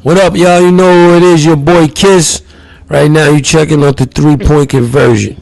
What up, y'all? You know who it is, your boy Kiss. Right now, you checking out the 3-point conversion.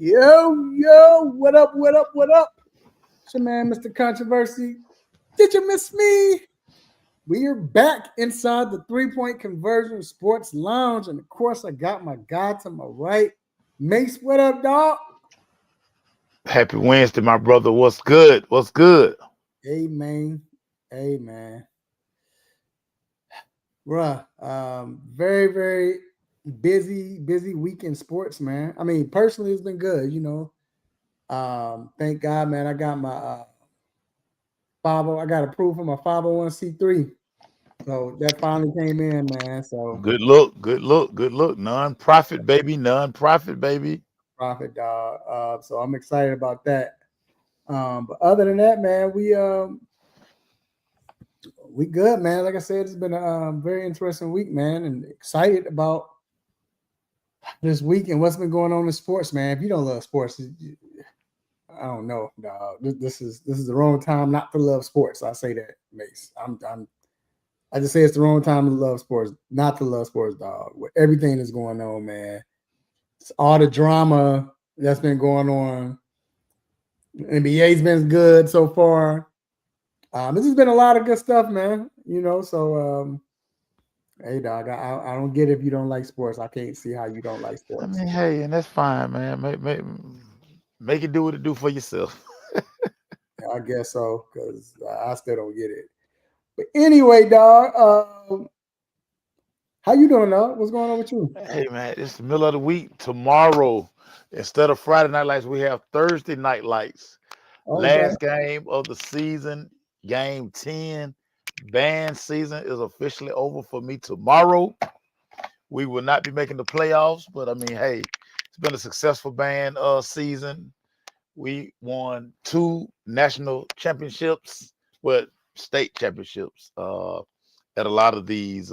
Yo, what up, what up, what up? It's your man, Mr. Controversy. Did you miss me? We are back inside the 3-point conversion sports lounge. And of course, I got my guy to my right. Mace, what up, dog? Happy Wednesday, my brother. What's good? What's good? Hey, man. Hey, man. Bruh, very, very busy week in sports, man. I mean, personally, it's been good, you know. Thank God, man. I got my 50. I got approved for my 501c3. So that finally came in, man. So Good look, good look, good look. Non-profit, baby. Non-profit, baby. profit, dog. So I'm excited about that. But other than that, man, we good, man. Like I said, it's been a very interesting week, man, and excited about this week and what's been going on in sports, man. If you don't love sports, I don't know, dog. This is the wrong time not to love sports. I say that, Mace. I just say it's the wrong time to love sports, not to love sports, dog. With everything that's going on, man. It's all the drama that's been going on. NBA's been good so far. This has been a lot of good stuff, man. You know, so hey, dog, I don't get it if you don't like sports. I can't see how you don't like I sports. mean, hey, and that's fine, man. Make it do what it do for yourself. I guess so, because I still don't get it. But anyway, dog, how you doing, dog? What's going on with you? Hey, man, it's the middle of the week. Tomorrow, instead of Friday night lights, we have Thursday night lights. Okay. Last game of the season, game 10. Band season is officially over for me tomorrow. We will not be making the playoffs, but I mean, hey, it's been a successful band season. We won 2 national championships, well, state championships at a lot of these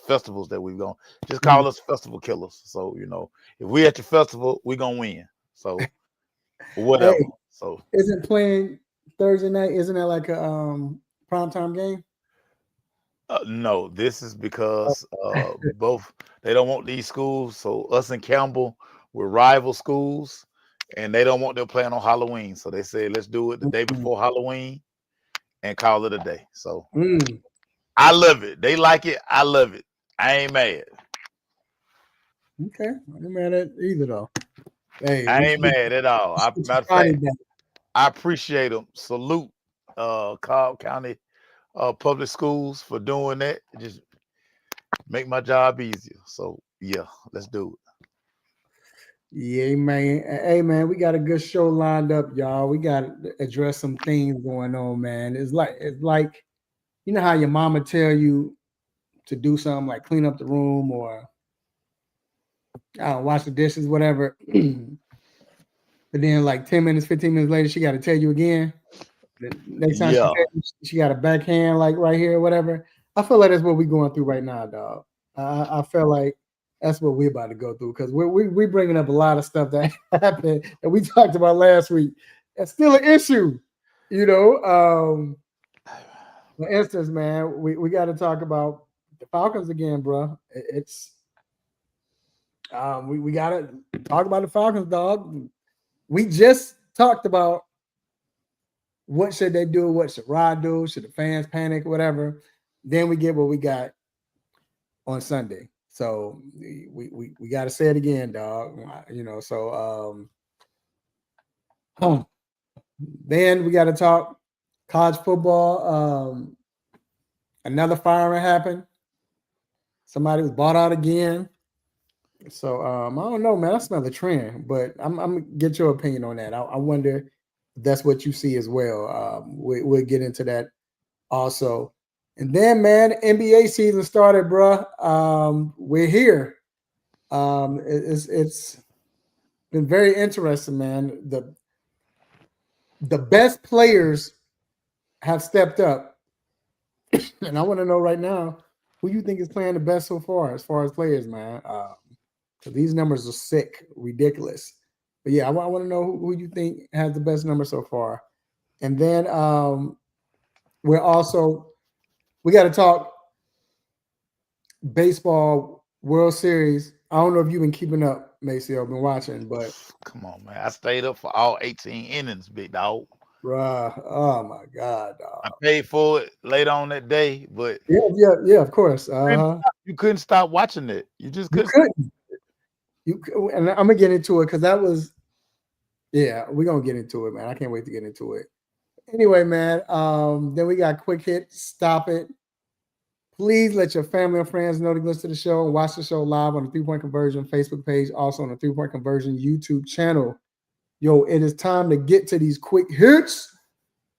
festivals that we've gone. Just Mhm. call us festival killers. So, if we at your festival, we're going to win. So, Hey, whatever. So, isn't playing Thursday night? Isn't that like a primetime game? no, this is Oh, because both they don't want these schools. So us and Campbell we're rival schools, and they don't want them playing on Halloween. So they said let's do it the day mm, before Halloween and call it a day. So mm. I love it. They like it. I love it. I ain't mad. Okay, I ain't mad at either though. Hey, I at least ain't mad at all. get your Matter of Friday fact, back. I appreciate them. Salute Cobb County Public Schools for doing that. It just make my job easier. So yeah, let's do Yeah, man. Hey, man, we got a good show lined up, y'all. We got to address some things going on, man. It's like you know how your mama tell you to do something like clean up the room or wash the dishes, whatever. But then like 10 minutes, 15 minutes later, she got to tell you again. The it. next time she Yeah. tell you, she got a backhand like right here, whatever. I feel like that's what we're going through right now, dog. I feel like that's what we're about to go through because we're bringing up a lot of stuff that happened that we talked about last week. It's still an issue, you know. For instance, man, we got to talk about the Falcons again, bro. It's we got to talk about the Falcons, dog. We just talked about what should they do, what should Rod do, should the fans panic, whatever. Then we get what we got on Sunday. So we got to say it again, dog. So then we got to talk college football. Another firing happened. Somebody was bought out again. So I don't know, man. I smell the trend, but I'm gonna get your opinion on that. I wonder if that's what you see as well. We'll get into that also. And then, man, NBA season started, bro. We're here. It's been very interesting, man. The best players have stepped up, and I want to know right now who you think is playing the best so far as players, man. So these numbers are sick, ridiculous. But yeah, I want to know who you think has the best number so far. And then we got to talk baseball World Series. I don't know if you've been keeping up, Maceo, been watching, but Come on, man. I stayed up for all 18 innings, big dog. bruh, oh my God, dog. I paid for it later on that day, but Yeah, of course. you couldn't stop watching it. You just You couldn't. and I'm gonna get into it because that was, yeah, we're gonna get into it, man. I can't wait to get into it. Anyway, man, then we got quick hit, stop it. Please let your family and friends know to listen to the show and watch the show live on the 3 Point Conversion Facebook page, also on the 3 Point Conversion YouTube channel. Yo, it is time to get to these quick hits.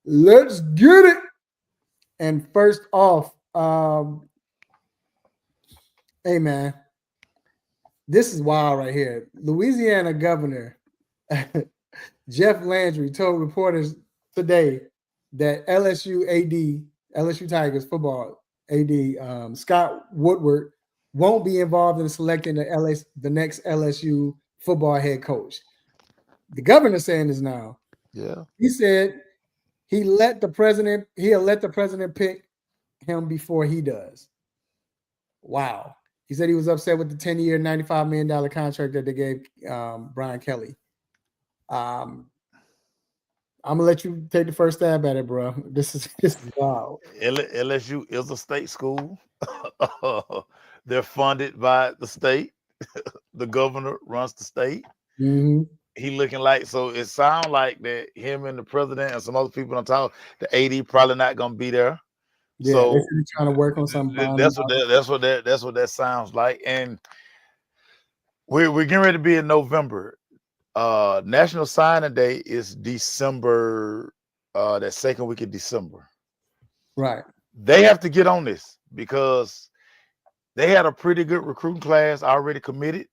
Let's get it. And first off, hey man, this is wild right here. Louisiana Governor Jeff Landry told reporters today that LSU Tigers football AD Scott Woodward won't be involved in selecting the next LSU football head coach. The governor saying this now. Yeah. He said he'll let the president pick him before he does. Wow. He said he was upset with the 10-year, $95 million contract that they gave Brian Kelly. I'm gonna let you take the first stab at it, bro. This is wild. LSU is a state school. They're funded by the state. The governor runs the state. Mm-hmm. He looking like, so it sounds like that him and the president and some other people on top, the AD probably not gonna be there. Yeah, so they're trying to work on something. that's what that sounds like. And we're getting ready to be in November. National Signing Day is December, that second week of December. Right. They have to get on this because they had a pretty good recruiting class already committed.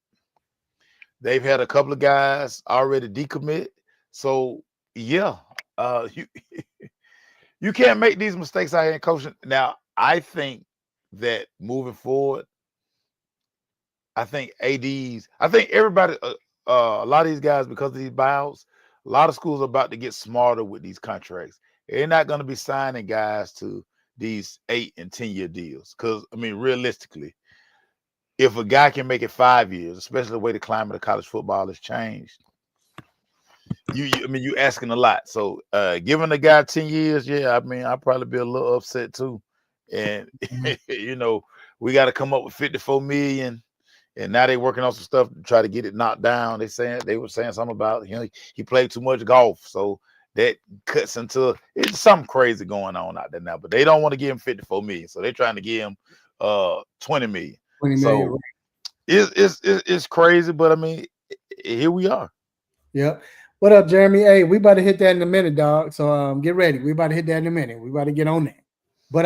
They've had a couple of guys already decommit. So yeah, you can't make these mistakes out here in coaching. Now, I think that moving forward, I think everybody, a lot of these guys, because of these buyouts, a lot of schools are about to get smarter with these contracts. They're not going to be signing guys to these 8 and 10-year deals. Because, I mean, realistically, if a guy can make it 5 years, especially the way the climate of college football has changed, you asking a lot. So giving a guy 10 years, yeah, I mean, I'd probably be a little upset too. And we got to come up with 54 million. And now they're working on some stuff to try to get it knocked down. They were saying something about he played too much golf, so that cuts into it's something crazy going on out there now. But they don't want to give him 54 million, so they're trying to give him 20 million. 20 million. So right. It's crazy, but I mean, here we are. Yep. What up, Jeremy? Hey, we about to hit that in a minute, dog. So get ready. We about to hit that in a minute. We about to get on that. But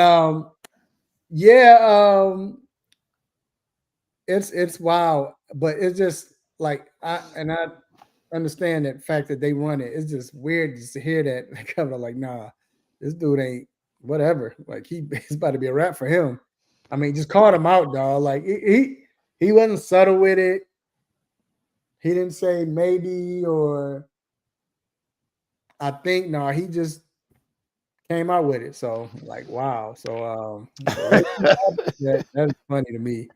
it's wild. But it's just like I understand that fact that they run it. It's just weird just to hear that. Like, nah, this dude ain't whatever. Like it's about to be a wrap for him. I mean, just called him out, dog. Like he wasn't subtle with it. He didn't say maybe or I think. No, he just came out with it. So like, wow. So that's funny to me.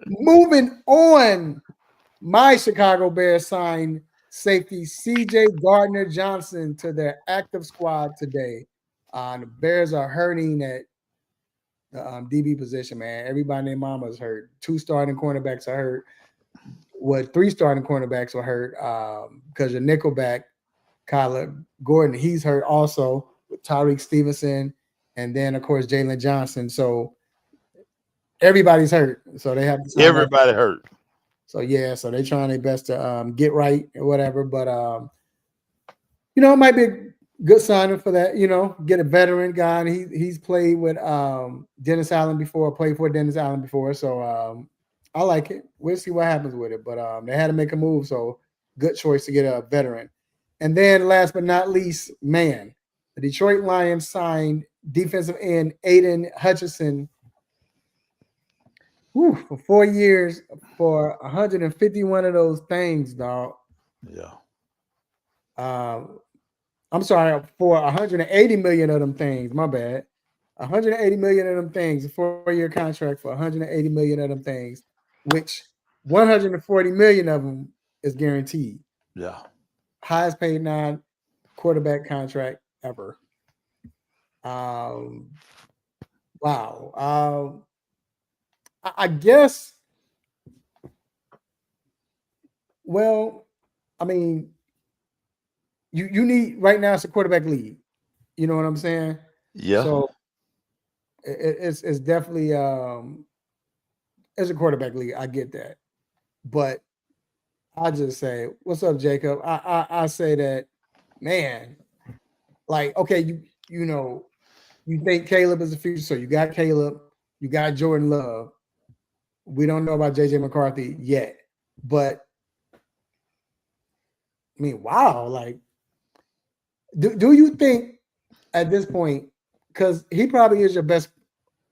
Moving on, my Chicago Bears signed safety C.J. Gardner-Johnson to their active squad today. The Bears are hurting at the DB position, man. Everybody and their mama's hurt. 2 starting cornerbacks are hurt. 3 starting cornerbacks were hurt because your nickelback, Kyler Gordon, he's hurt also with Tyreek Stevenson, and then of course Jalen Johnson. So everybody's hurt. So they have to Everybody hurt. So yeah, so they're trying their best to get right or whatever. But it might be a good signing for that. Get a veteran guy. And he's played with Dennis Allen before. Played for Dennis Allen before. So I like it. We'll see what happens with it. But they had to make a move. So good choice to get a veteran. And then last but not least, man, the Detroit Lions signed defensive end Aiden Hutchinson. For 4 years for 151 of those things, dog. Yeah. I'm sorry, for 180 million of them things. My bad. 180 million of them things, a 4-year contract for 180 million of them things, which 140 million of them is guaranteed. Yeah. Highest paid non-quarterback contract ever. Wow. I guess, well, I mean, you need right now it's a quarterback league. You know what I'm saying? Yeah. So it's definitely it's a quarterback league. I get that, but I just say, what's up, Jacob? I say that, man. Like, okay, you think Caleb is the future, so you got Caleb, you got Jordan Love. We don't know about JJ McCarthy yet, but I mean, wow, like, do you think at this point, because he probably is your best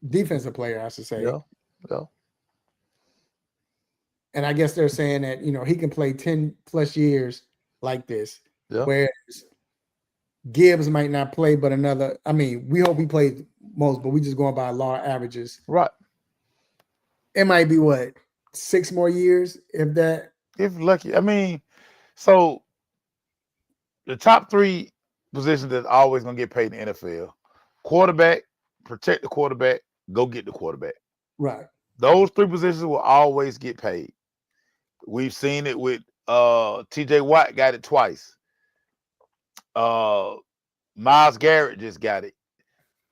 defensive player, I should say. Yeah. And I guess they're saying that, he can play 10 plus years like this. Yeah. Whereas Gibbs might not play, but we hope he plays most, but we just going by law averages. Right. It might be 6 more years, if that. If lucky. I mean, so the top 3 positions that's always gonna get paid in the NFL: quarterback, protect the quarterback, go get the quarterback. Right. Those 3 positions will always get paid. We've seen it with TJ Watt got it twice. Myles Garrett just got it.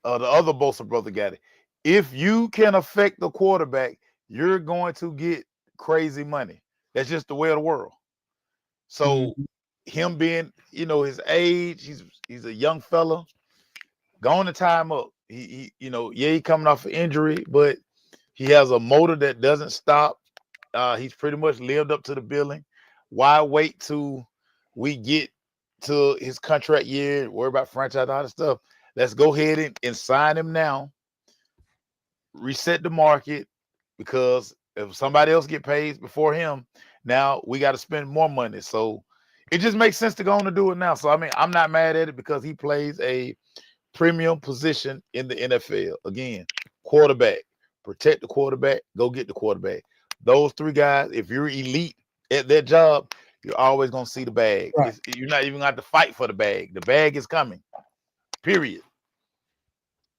The other Bosa brother got it. If you can affect the quarterback, you're going to get crazy money. That's just the way of the world. So him being, his age, he's a young fella. Going to tie him up. He coming off an injury, but he has a motor that doesn't stop. He's pretty much lived up to the billing. Why wait till we get to his contract year, worry about franchise, all that stuff? Let's go ahead and sign him now. Reset the market, because if somebody else get paid before him, now we got to spend more money. So it just makes sense to go on and do it now. So I mean, I'm not mad at it because he plays a premium position in the NFL. Again, quarterback, protect the quarterback, go get the quarterback. Those 3 guys, if you're elite at that job, you're always going to see the bag. Right. You're not even going to have to fight for the bag. The bag is coming, period.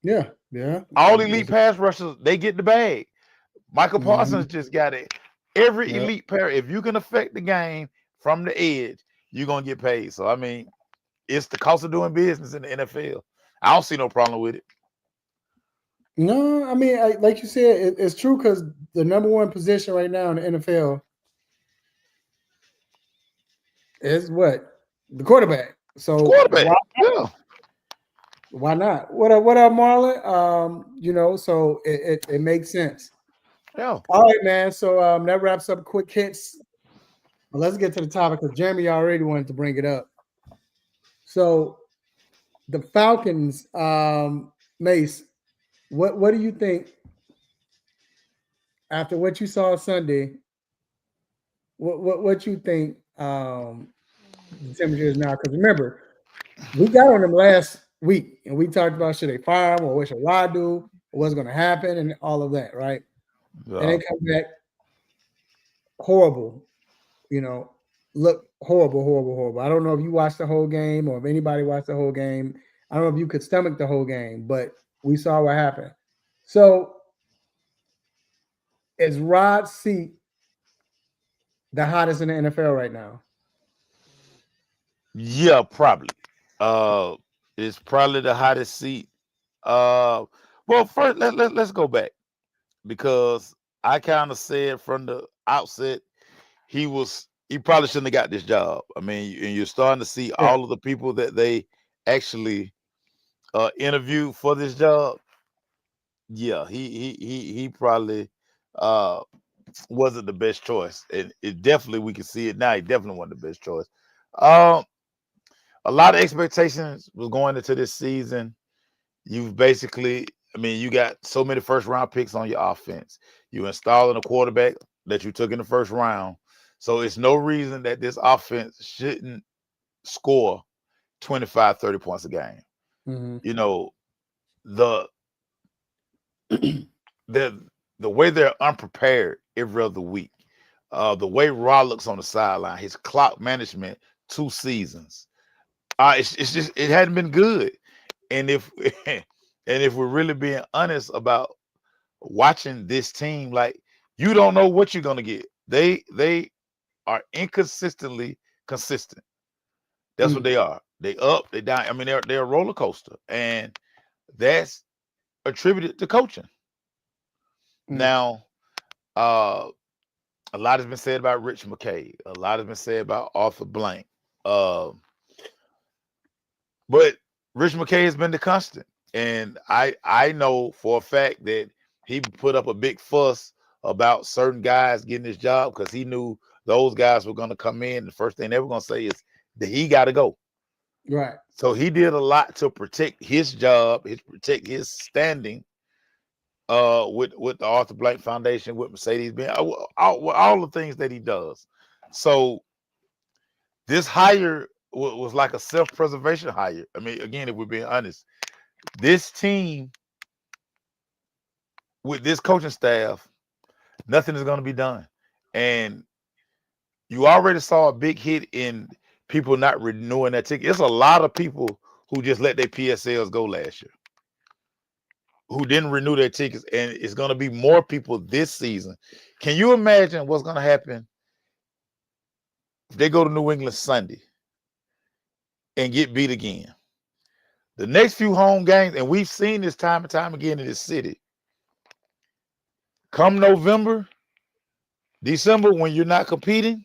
Yeah. All elite pass rushers, they get the bag. Michael Parsons just got it. Every elite pair, if you can affect the game from the edge, you're going to get paid. So, I mean, it's the cost of doing business in the NFL. I don't see no problem with it. No, I mean, like you said, it's true, because the number 1 position right now in the NFL is what? The quarterback. So quarterback. Why not? What up, Marlon? So it makes sense. Yeah. All right, man. So that wraps up quick hits. Well, let's get to the topic, because Jeremy already wanted to bring it up. So the Falcons, Mace, what do you think after what you saw Sunday? What you think the temperature is now? Because remember, we got on them last week and we talked about, should they fire him or what should I do? What's going to happen and all of that, right? Yeah. And they come back horrible, look horrible. I don't know if you watched the whole game or if anybody watched the whole game. I don't know if you could stomach the whole game, but we saw what happened. So is Rod's seat the hottest in the NFL right now? Yeah, probably. It's probably the hottest seat. Well, first let's go back because I kind of said from the outset he probably shouldn't have got this job. I mean, and you're starting to see Yeah. all of the people that they actually interviewed for this job. Yeah, he probably uh wasn't the best choice, and it definitely we can see it now. He definitely wasn't the best choice. Um, a lot of expectations was going into this season. You've basically, I mean, you got so many first round picks on your offense. You installing a quarterback that you took in the first round. So it's no reason that this offense shouldn't score 25, 30 points a game. Mm-hmm. You know, the the the way they're unprepared every other week. The way Raw looks on the sideline, his clock management, 2 seasons. It's just it hadn't been good. And if and if we're really being honest about watching this team, like you don't know what you're gonna get. They are inconsistently consistent. That's what Mm-hmm. they are. They up, they down. I mean, they're a roller coaster, and that's attributed to coaching. Now, uh, a lot has been said about Rich McKay. A lot has been said about Arthur Blank. But Rich McKay has been the constant. And I know for a fact that he put up a big fuss about certain guys getting his job because he knew those guys were going to come in. The first thing they were going to say is that he got to go. Right. So he did a lot to protect his job, protect his standing with the Arthur Blank Foundation, with Mercedes-Benz, all the things that he does. So this hire was like a self-preservation hire. I mean, again, if we're being honest, this team with this coaching staff, nothing is going to be done. And you already saw a big hit in people not renewing that ticket. It's a lot of people who just let their PSLs go last year, who didn't renew their tickets, and it's going to be more people this season. Can you imagine what's going to happen if they go to New England Sunday and get beat again? The next few home games, and we've seen this time and time again in this city, come November, December, when you're not competing,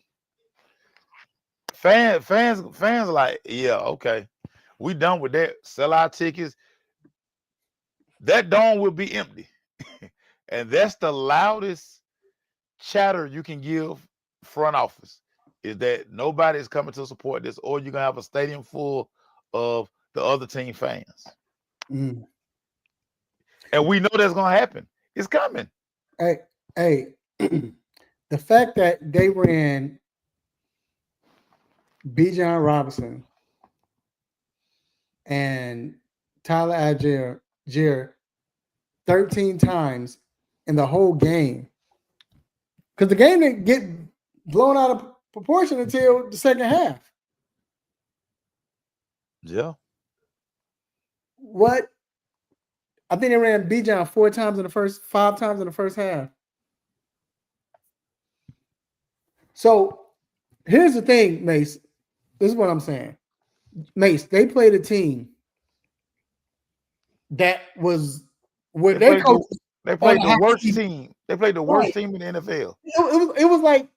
fans are like, yeah, okay, we done with that. Sell our tickets. That dome will be empty. And that's the loudest chatter you can give front office, is that nobody is coming to support this, or you're gonna have a stadium full of the other team fans. Mm-hmm. And we know that's gonna happen. It's coming. Hey, the fact that they ran Bijan Robinson and Tyler Algier 13 times in the whole game, because the game didn't get blown out of proportion until the second half. Yeah. What? I think they ran Bijan 5 times in the first half. So here's the thing, Mace. This is what I'm saying. Mace, they played a team that was where They they played coached. They played on the a worst half team. They played the worst team in the NFL. It was like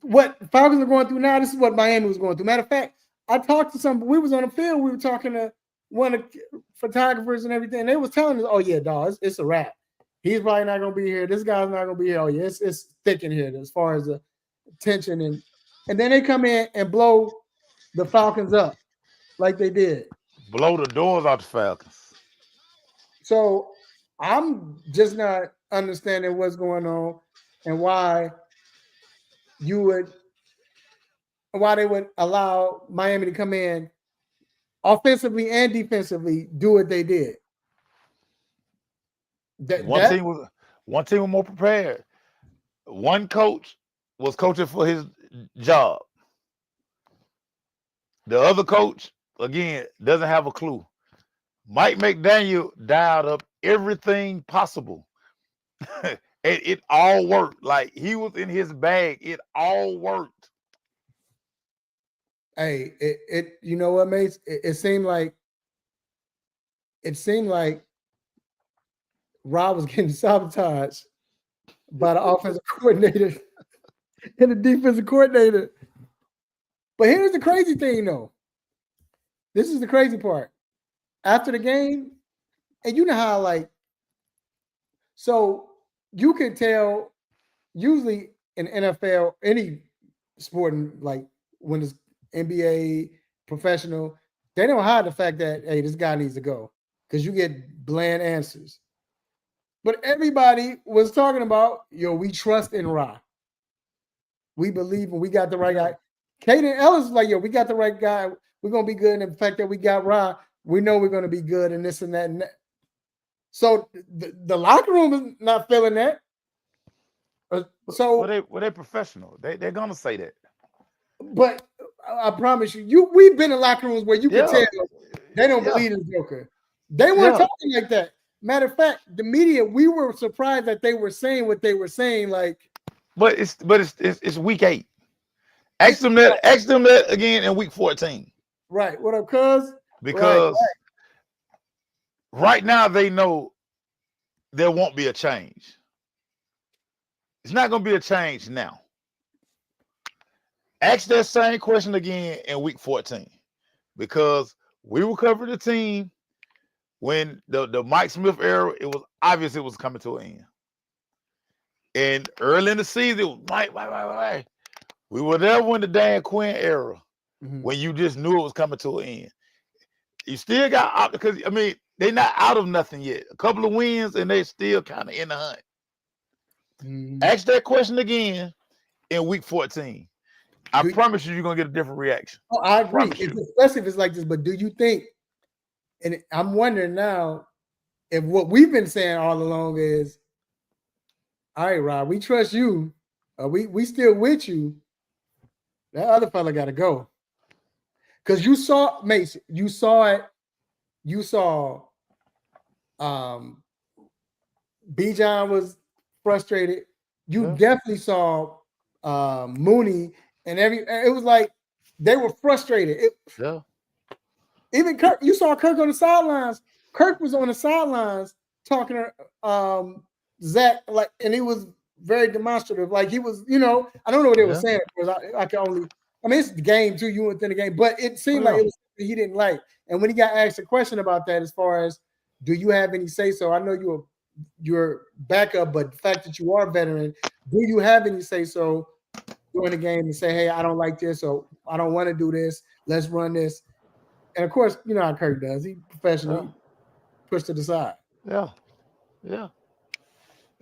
what Falcons are going through now. This is what Miami was going through. Matter of fact, I talked to some. We was on the field. We were talking to one of the photographers and everything. And they was telling us, "Oh yeah, dog, it's a wrap. He's probably not going to be here. This guy's not going to be here. Oh yeah, it's thick in here as far as the tension and then they come in and blow the Falcons up like they did. Blow the doors off the Falcons. So I'm just not understanding what's going on and why they would allow Miami to come in offensively and defensively, do what they did. One team was more prepared. One coach was coaching for his job. The other coach, again, doesn't have a clue. Mike McDaniel dialed up everything possible. And it all worked. Like he was in his bag. It all worked. Hey, it you know what, Mace? It seemed like Rob was getting sabotaged by the offensive coordinator and the defensive coordinator. But here's the crazy thing, though. This is the crazy part. After the game, and you know how, like, so you can tell usually in NFL, any sporting, like when it's NBA, professional, they don't hide the fact that, hey, this guy needs to go because you get bland answers. But everybody was talking about, we trust in Ra. We believe and we got the right guy. Caden Ellis was like, we got the right guy. We're going to be good. And the fact that we got Ra, we know we're going to be good and this and that. And that. So the locker room is not feeling that. So were they professional? They're going to say that. But I promise you, we've been in locker rooms where you can tell they don't believe in Joker. They weren't talking like that. Matter of fact, the media, we were surprised that they were saying what they were saying. Like, but it's week 8. Ask them that again in week 14. Right. What up, cuz? Because right now they know there won't be a change. It's not going to be a change now. Ask that same question again in week 14, because we were covering the team when the Mike Smith era, it was obvious it was coming to an end. And early in the season, it was wait. We were there when the Dan Quinn era, when you just knew it was coming to an end. You still got out because, I mean, they're not out of nothing yet. A couple of wins and they're still kind of in the hunt. Ask that question again in week 14. I promise you're going to get a different reaction. Oh, I agree. Especially if it's like this. But do you think, and I'm wondering now, if what we've been saying all along is, all right, Rob, we trust you. We still with you. That other fella got to go. Because you saw, Mace, you saw it. You saw Bijan was frustrated. You definitely saw Mooney and it was like they were frustrated. Even Kirk, you saw Kirk on the sidelines. Kirk was on the sidelines talking to Zach, like, and he was very demonstrative. Like he was, I don't know what they were saying because I mean, it's the game too. You within the game, but it seemed like it was he didn't like. And when he got asked a question about that, as far as do you have any say so? I know you're backup, but the fact that you are a veteran, do you have any say so during the game and say, hey, I don't like this, or I don't want to do this. Let's run this. And of course, you know how Kirk does. He professionally pushed to the side. Yeah.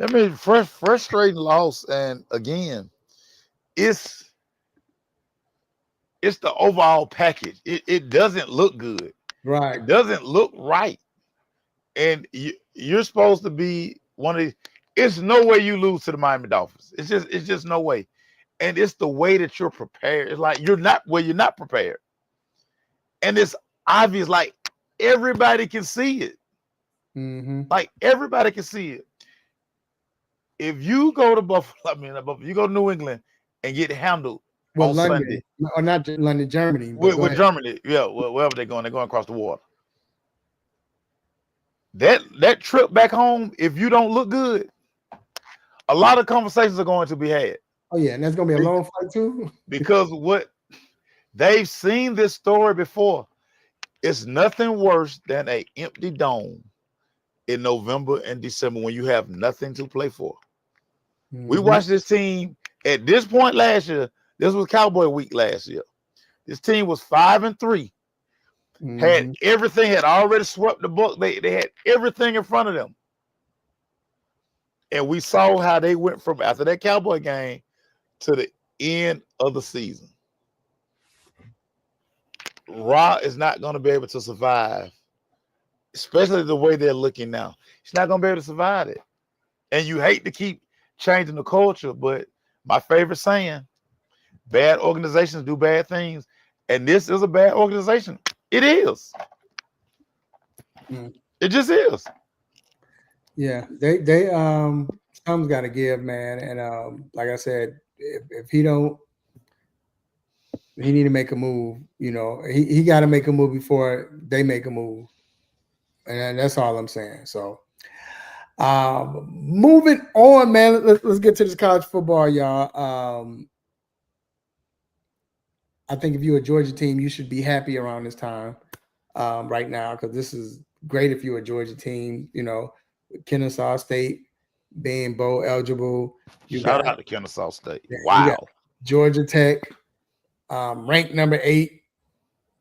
I mean, frustrating loss, and again, it's the overall package. It doesn't look good. Right. It doesn't look right. And you're supposed to be one of these. It's no way you lose to the Miami Dolphins. It's just no way. And it's the way that you're prepared. It's like you're not prepared. And it's obvious, like everybody can see it. Like everybody can see it. If you go to Buffalo, you go to New England and get handled on London, Sunday. Or not London, Germany. With Germany, wherever they're going across the water. That trip back home, if you don't look good, a lot of conversations are going to be had. Oh yeah, and that's going to be a long fight too. Because what they've seen this story before. It's nothing worse than an empty dome in November and December when you have nothing to play for. We watched this team at this point last year. This was Cowboy week last year. This team was 5-3. Had everything, had already swept the book. They had everything in front of them. And we saw how they went from after that Cowboy game to the end of the season. Ra is not going to be able to survive, especially the way they're looking now. He's not going to be able to survive it. And you hate to keep changing the culture, but my favorite saying, bad organizations do bad things. And this is a bad organization. It is. It just is. Yeah, some's got to give, man. And like I said, if he don't, he need to make a move. He got to make a move before they make a move, and that's all I'm saying. So, moving on, man. Let's get to this college football, y'all. I think if you're a Georgia team, you should be happy around this time right now, because this is great if you're a Georgia team. Kennesaw State being bowl eligible. Shout out to Kennesaw State. You Wow. got Georgia Tech, ranked number 8.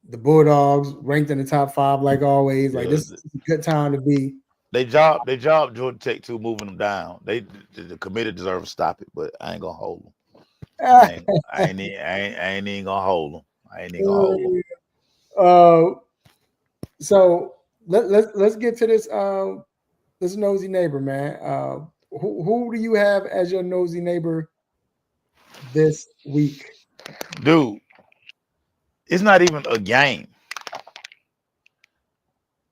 The Bulldogs ranked in the top 5, like always. Like, this is a good time to be. They job Georgia Tech too, moving them down. The committee deserves to stop it, but I ain't gonna hold them. I ain't even gonna hold them. I ain't even gonna hold them. So let's get to this nosy neighbor, man. Who do you have as your nosy neighbor this week? Dude, it's not even a game.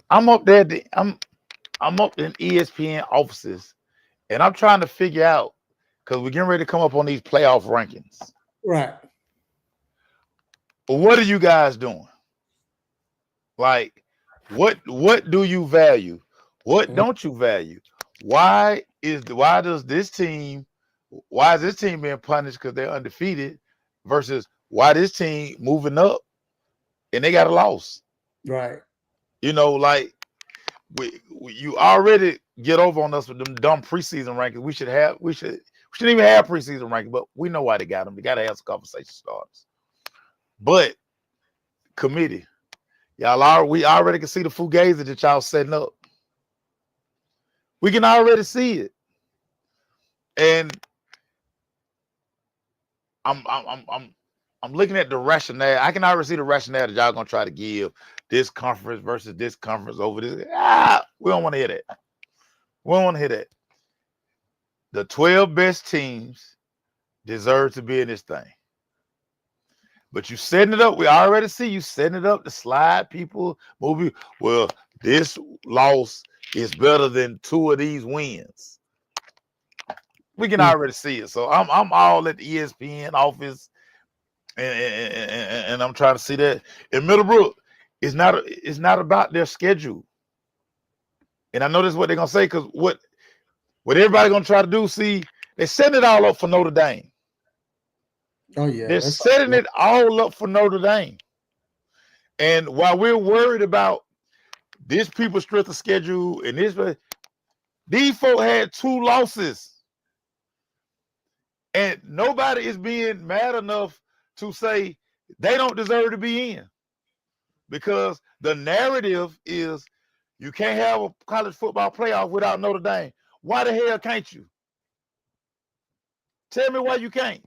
I'm up there. I'm up in ESPN offices, and I'm trying to figure out, because we're getting ready to come up on these playoff rankings. Right. But what are you guys doing? Like, what do you value? What don't you value? Why is this team being punished because they're undefeated versus why this team moving up and they got a loss? Right. Like, you already get over on us with them dumb preseason rankings. We shouldn't even have preseason rankings, but we know why they got them. They got to have some conversation starters. But committee, we already can see the fugazi that y'all setting up. We can already see it, and I'm looking at the rationale. I can already see the rationale that y'all gonna try to give this conference versus this conference over this. We don't want to hear that. We don't want to hear that. The 12 best teams deserve to be in this thing. But you setting it up. We already see you setting it up to slide people, move. Well, this loss is better than 2 of these wins. We can already see it. So I'm all at the ESPN office, and I'm trying to see that. In Middlebrook, it's not about their schedule. And I know this is what they're gonna say, because what everybody gonna try to do, see, they're setting it all up for Notre Dame. Oh yeah, they're setting it all up for Notre Dame. And while we're worried about this people's strength of schedule and these folks had 2 losses, and nobody is being mad enough to say they don't deserve to be in, because the narrative is you can't have a college football playoff without Notre Dame. Why the hell can't you? Tell me why you can't.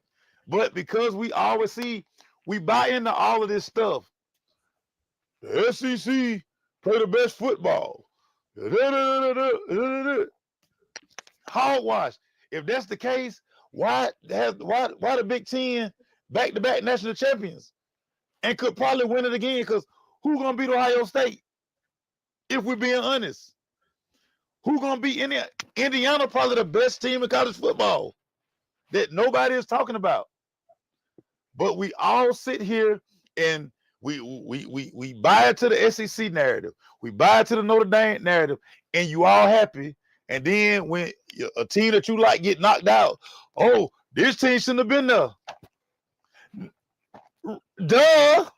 But because we always see, we buy into all of this stuff. The SEC play the best football. Hogwash. If that's the case, why the Big Ten back-to-back national champions and could probably win it again? Because who's gonna beat Ohio State? If we're being honest, who's gonna beat Indiana? Probably the best team in college football that nobody is talking about. But we all sit here and we buy into the SEC narrative. We buy into the Notre Dame narrative, and you all happy. And then when a team that you like get knocked out, oh, this team shouldn't have been there. Duh.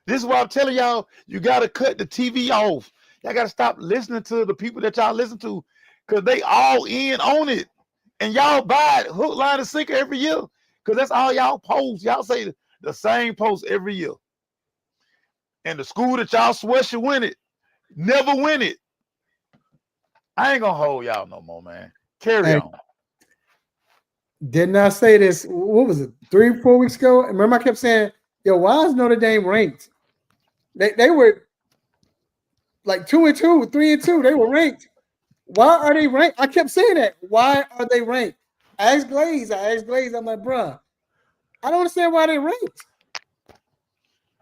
This is why I'm telling y'all, you got to cut the TV off. Y'all got to stop listening to the people that y'all listen to, because they all in on it. And y'all buy it hook, line, and sinker every year, because that's all y'all post. Y'all say the same post every year. And the school that y'all swear should win it, never win it. I ain't going to hold y'all no more, man. Carry on. Didn't I say this, what was it, 3-4 weeks ago? Remember I kept saying, yo, why is Notre Dame ranked? They were like 2-2, 3-2. They were ranked. Why are they ranked? I kept saying that. Why are they ranked? I asked Glaze. I'm like, bruh, I don't understand why they're ranked.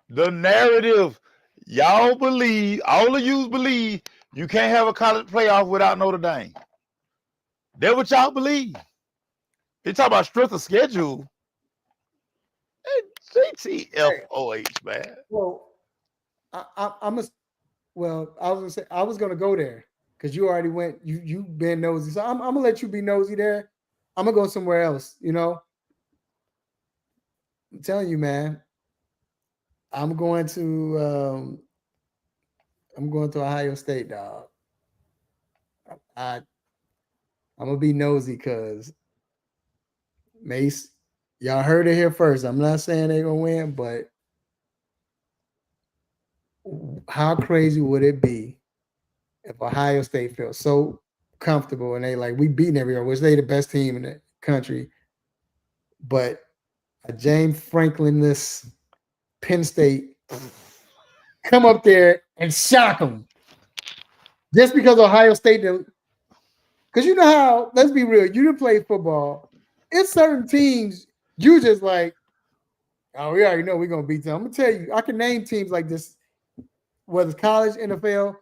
The narrative, y'all believe, all of you believe You can't have a college playoff without Notre Dame. That's what y'all believe. They talk about strength of schedule. JTFOH, man. Well, I'm a. Well, I was gonna say I was gonna go there because you already went. You been nosy, so I'm gonna let you be nosy there. I'm gonna go somewhere else. You know, I'm telling you, man. I'm going to Ohio State, dog. I'm gonna be nosy because Mace, y'all heard it here first. I'm not saying they're gonna win, but how crazy would it be if Ohio State feels so comfortable and they like we beating everywhere, which they the best team in the country, but a James Franklin-less Penn State come up there and shock them just because Ohio State didn't. Because you know how, let's be real, you didn't play football. It's certain teams you just like, oh, we already know we're gonna beat them. I'm gonna tell you, I can name teams like this, whether it's college, NFL.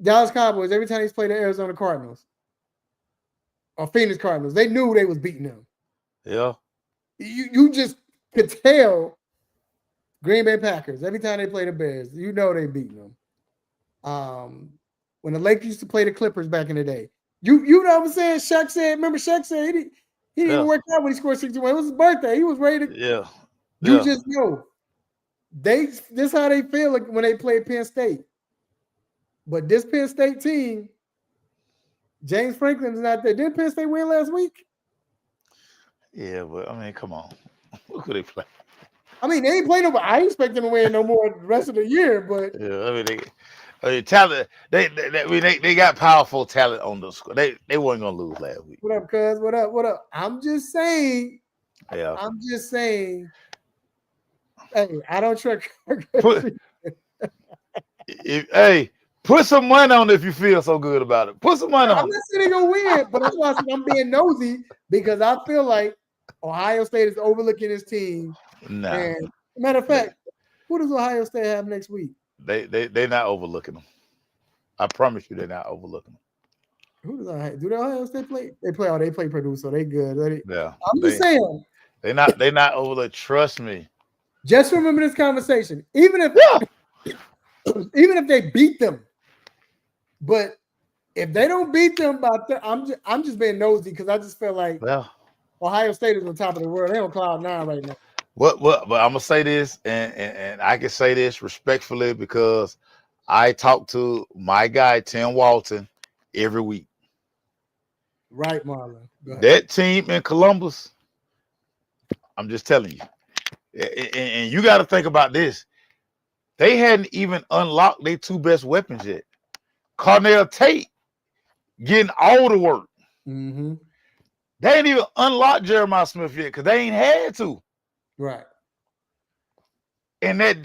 Dallas Cowboys, every time they played the Arizona Cardinals or Phoenix Cardinals, they knew they was beating them. Yeah. You just could tell Green Bay Packers, every time they play the Bears, you know they beating them. When the Lakers used to play the Clippers back in the day, you know what I'm saying? Shaq said he didn't even work out when he scored 61. It was his birthday. He was ready to. Yeah. You just know. This how they feel like when they play Penn State. But this Penn State team, James Franklin's not there. Didn't Penn State win last week? Yeah, but I mean, come on. Who could they play? I mean, they ain't playing nobody. I expect them to win no more the rest of the year, but yeah, I mean, talent. They got powerful talent on the squad. They weren't gonna lose last week. What up, cuz? What up? What up? I'm just saying. Yeah. I'm just saying. Hey, I don't trust. Hey, put some money on it if you feel so good about it. Put some money on I'm not saying they're gonna win, but that's why I said I'm being nosy because I feel like Ohio State is overlooking this team. Nah. And matter of fact, who does Ohio State have next week? They're not overlooking them. I promise you, they're not overlooking them. Who does Ohio State play? They play Purdue, so they good. Yeah. I'm just saying. They're not overlooking. Trust me. Just remember this conversation. Even if they beat them, but if they don't beat them I'm just being nosy because I just feel like Ohio State is on top of the world. They're on cloud 9 right now. But I'm gonna say this, and I can say this respectfully because I talk to my guy Tim Walton every week. Right, Marlon. That team in Columbus, I'm just telling you, and you got to think about this. They hadn't even unlocked their two best weapons yet. Cornell Tate getting all the work. Mm-hmm. They ain't even unlocked Jeremiah Smith yet because they ain't had to. Right. And that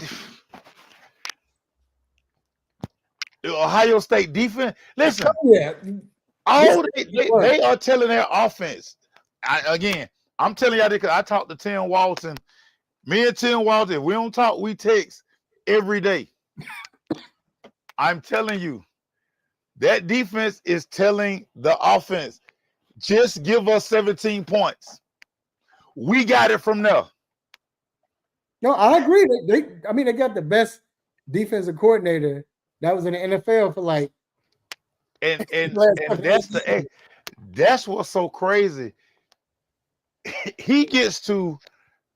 Ohio State defense, listen, they are telling their offense. I'm telling y'all this because I talked to Tim Walton. Me and Tim Walton, if we don't talk, we text every day. I'm telling you, that defense is telling the offense, just give us 17 points. We got it from there. No, I agree. They got the best defensive coordinator that was in the NFL for like. And that's what's so crazy. He gets to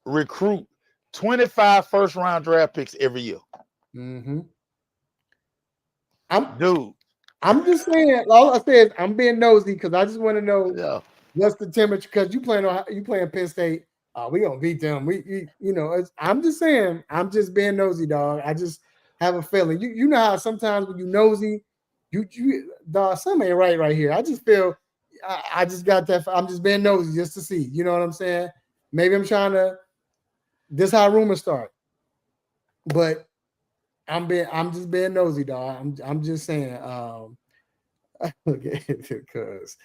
recruit 25 first-round draft picks every year. Mm-hmm. I'm just saying. All I say is I'm being nosy because I just want to know what's the temperature. Because you playing Penn State. We gonna beat them. I'm just saying. I'm just being nosy, dog. I just have a feeling. You know how sometimes when you nosy, dog, something ain't right here. I just feel. I just got that. I'm just being nosy just to see. You know what I'm saying? Maybe I'm trying to. This how rumors start. But I'm just being nosy, dog. I'm just saying. Okay, cuz.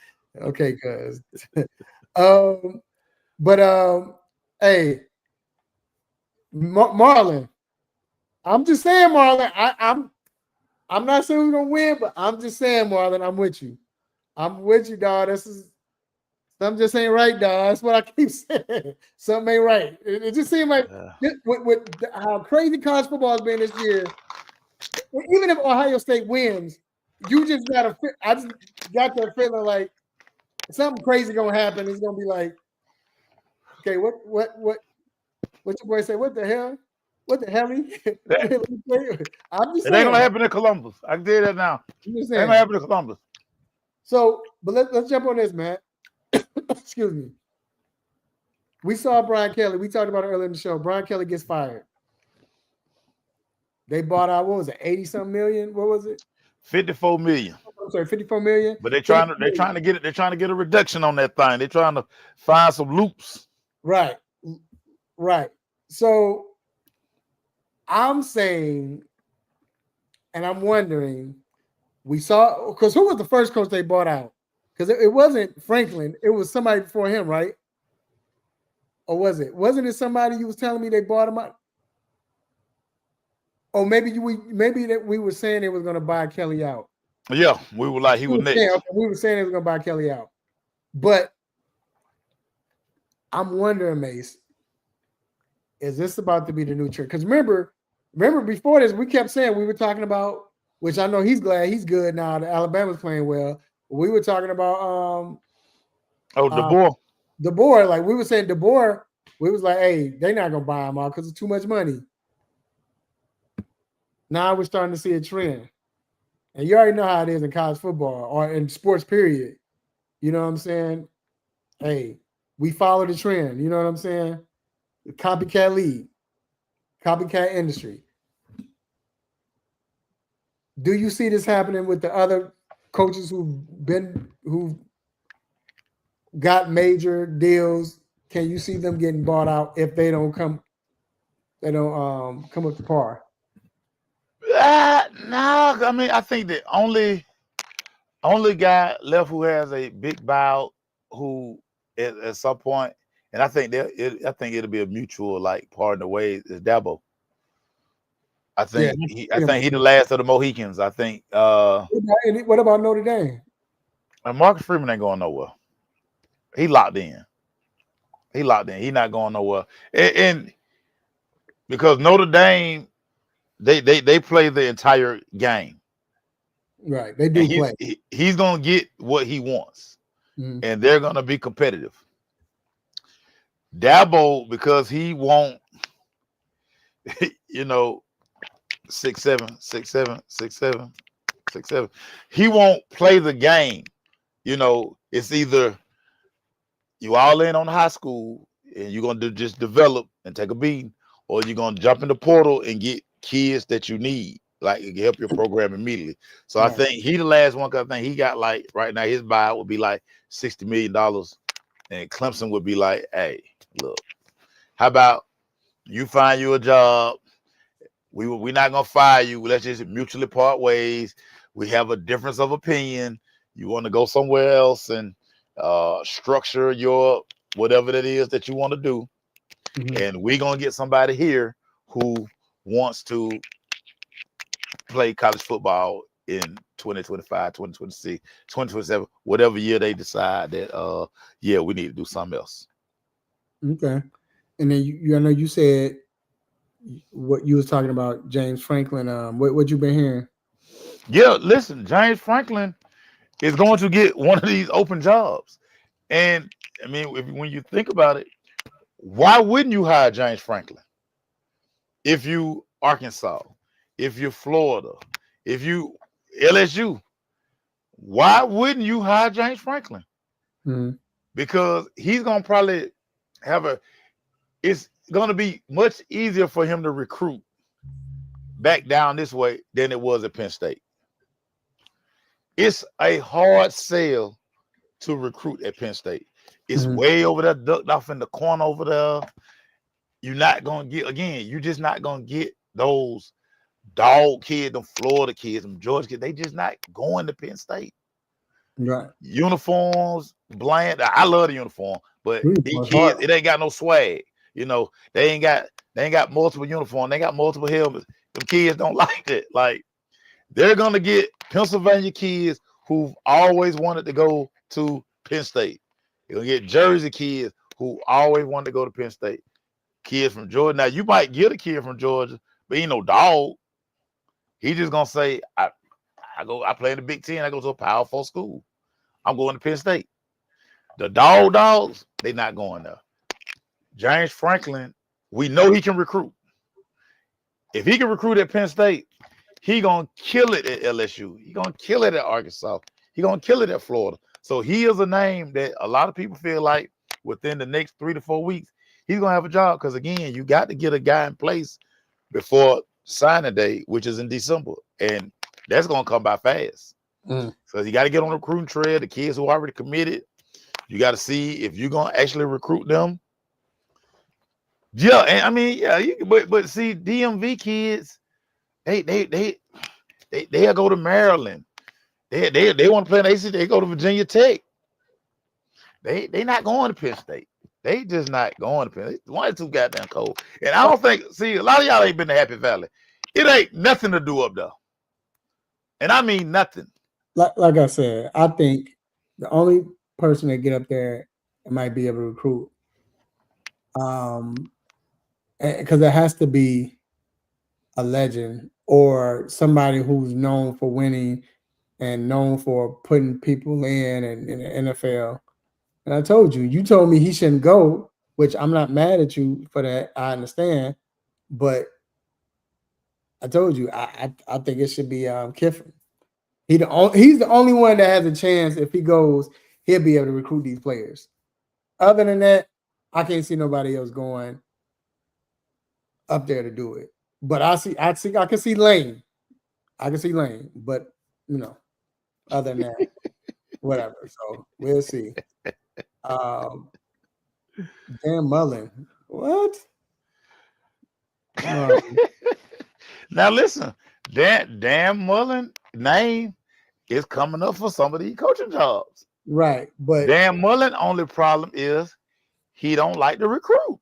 Hey, Marlon. I'm just saying, Marlon. I'm not saying we're gonna win, but I'm just saying, Marlon, I'm with you. I'm with you, dog. Something just ain't right, dog. That's what I keep saying. Something ain't right. It just seems like with how crazy college football has been this year. Even if Ohio State wins, you just gotta. I just got that feeling like something crazy gonna happen. It's gonna be like, okay, what your boy say? What the hell? What the hell? I'm just It saying. ain't gonna happen in Columbus. I can tell you that now. I'm just It ain't saying. gonna happen in Columbus. So, but let's jump on this, man. Excuse me. We saw Brian Kelly. We talked about it earlier in the show. Brian Kelly gets fired. They bought out, what was it, 80-something million? What was it? 54 million. I'm sorry, 54 million. But they're trying to get a reduction on that thing. They're trying to find some loops. Right. So I'm saying, and I'm wondering, we saw, because who was the first coach they bought out? Because it wasn't Franklin, it was somebody before him, right? Or was it? Wasn't it somebody you was telling me they bought him out? Or maybe that we were saying they was going to buy Kelly out. Yeah, we were like he was next. We were saying they was going to buy Kelly out. But I'm wondering, Mace, is this about to be the new trend? Because remember before this, we kept saying we were talking about, which I know he's glad he's good now that Alabama's playing well. We were talking about DeBoer. Like we were saying DeBoer, we was like, hey, they're not gonna buy him out because it's too much money. Now we're starting to see a trend. And you already know how it is in college football or in sports, period. You know what I'm saying? Hey, we follow the trend. You know what I'm saying? The copycat league, copycat industry. Do you see this happening with the other coaches who got major deals? Can you see them getting bought out if they don't come up to par? No, I mean I think the only guy left who has a big buyout who at some point, and I think it'll be a mutual like partner ways is Dabo. I think he the last of the Mohicans. I think. What about Notre Dame? And Marcus Freeman ain't going nowhere. He locked in. He's not going nowhere. And because Notre Dame, they play the entire game. Right, they do play. He's gonna get what he wants, and they're gonna be competitive. Dabo, because he won't, 6'7", 6'7", 6'7", 6'7". He won't play the game. It's either you all in on high school and you're gonna just develop and take a beating, or you're gonna jump in the portal and get kids that you need, like help your program immediately. So right. I think he the last one, because I think he got like right now his buyout would be like $60 million, and Clemson would be like, hey, look, how about you find you a job? We're not gonna fire you. Let's just mutually part ways. We have a difference of opinion. You want to go somewhere else and structure your whatever that is that you want to do, and we're gonna get somebody here who wants to play college football in 2025, 2026, 2027, whatever year they decide that we need to do something else. Okay. And then I know you said what you was talking about, James Franklin. What you been hearing? Yeah, listen, James Franklin is going to get one of these open jobs. And I mean, when you think about it, why wouldn't you hire James Franklin? If you Arkansas, if you're Florida, if you LSU, why wouldn't you hire James Franklin? Because he's going to probably it's going to be much easier for him to recruit back down this way than it was at Penn State. It's a hard sell to recruit at Penn State. It's way over there, ducked off in the corner over there. You're not going to get, you're just not going to get those dog kids, them Florida kids, them Georgia kids. They just not going to Penn State. Right. Uniforms, bland. I love the uniform, but these kids, it ain't got no swag. They ain't got multiple uniforms. They got multiple helmets. Them kids don't like that. Like, They're gonna get Pennsylvania kids who've always wanted to go to Penn State. You're gonna get Jersey kids who always wanted to go to Penn State. Kids from Georgia. Now you might get a kid from Georgia, but he ain't no dog. He just gonna say, I play in the Big Ten, I go to a Power 4 school. I'm going to Penn State. The dogs, they not going there. James Franklin, we know he can recruit. If he can recruit at Penn State, he gonna kill it at LSU. He gonna kill it at Arkansas. He gonna kill it at Florida. So he is a name that a lot of people feel like within the next 3 to 4 weeks, he's gonna have a job. Because again, you got to get a guy in place before signing day, which is in December. And that's gonna come by fast. So you got to get on the recruiting trail. The kids who already committed, you got to see if you're gonna actually recruit them. Yeah, and I mean, yeah, but see, DMV kids, they'll go to Maryland. They want to play in ACC. They go to Virginia Tech. They not going to Penn State. They just not going to Penn State. One too goddamn cold. And I don't think. See, a lot of y'all ain't been to Happy Valley. It ain't nothing to do up there. And I mean nothing. Like I said, I think the only person that get up there and might be able to recruit, because it has to be a legend or somebody who's known for winning and known for putting people in the NFL. And I told you told me he shouldn't go, which I'm not mad at you for that. I understand, but I told you I think it should be Kiffin. He's the only one that has a chance. If he goes, he'll be able to recruit these players. Other than that, I can't see nobody else going up there to do it. But I can see Lane. I can see Lane, but other than that, whatever. So we'll see. Dan Mullen. What? Now listen, Dan Mullen name is coming up for some of these coaching jobs. Right, but Dan Mullen only problem is he don't like to recruit.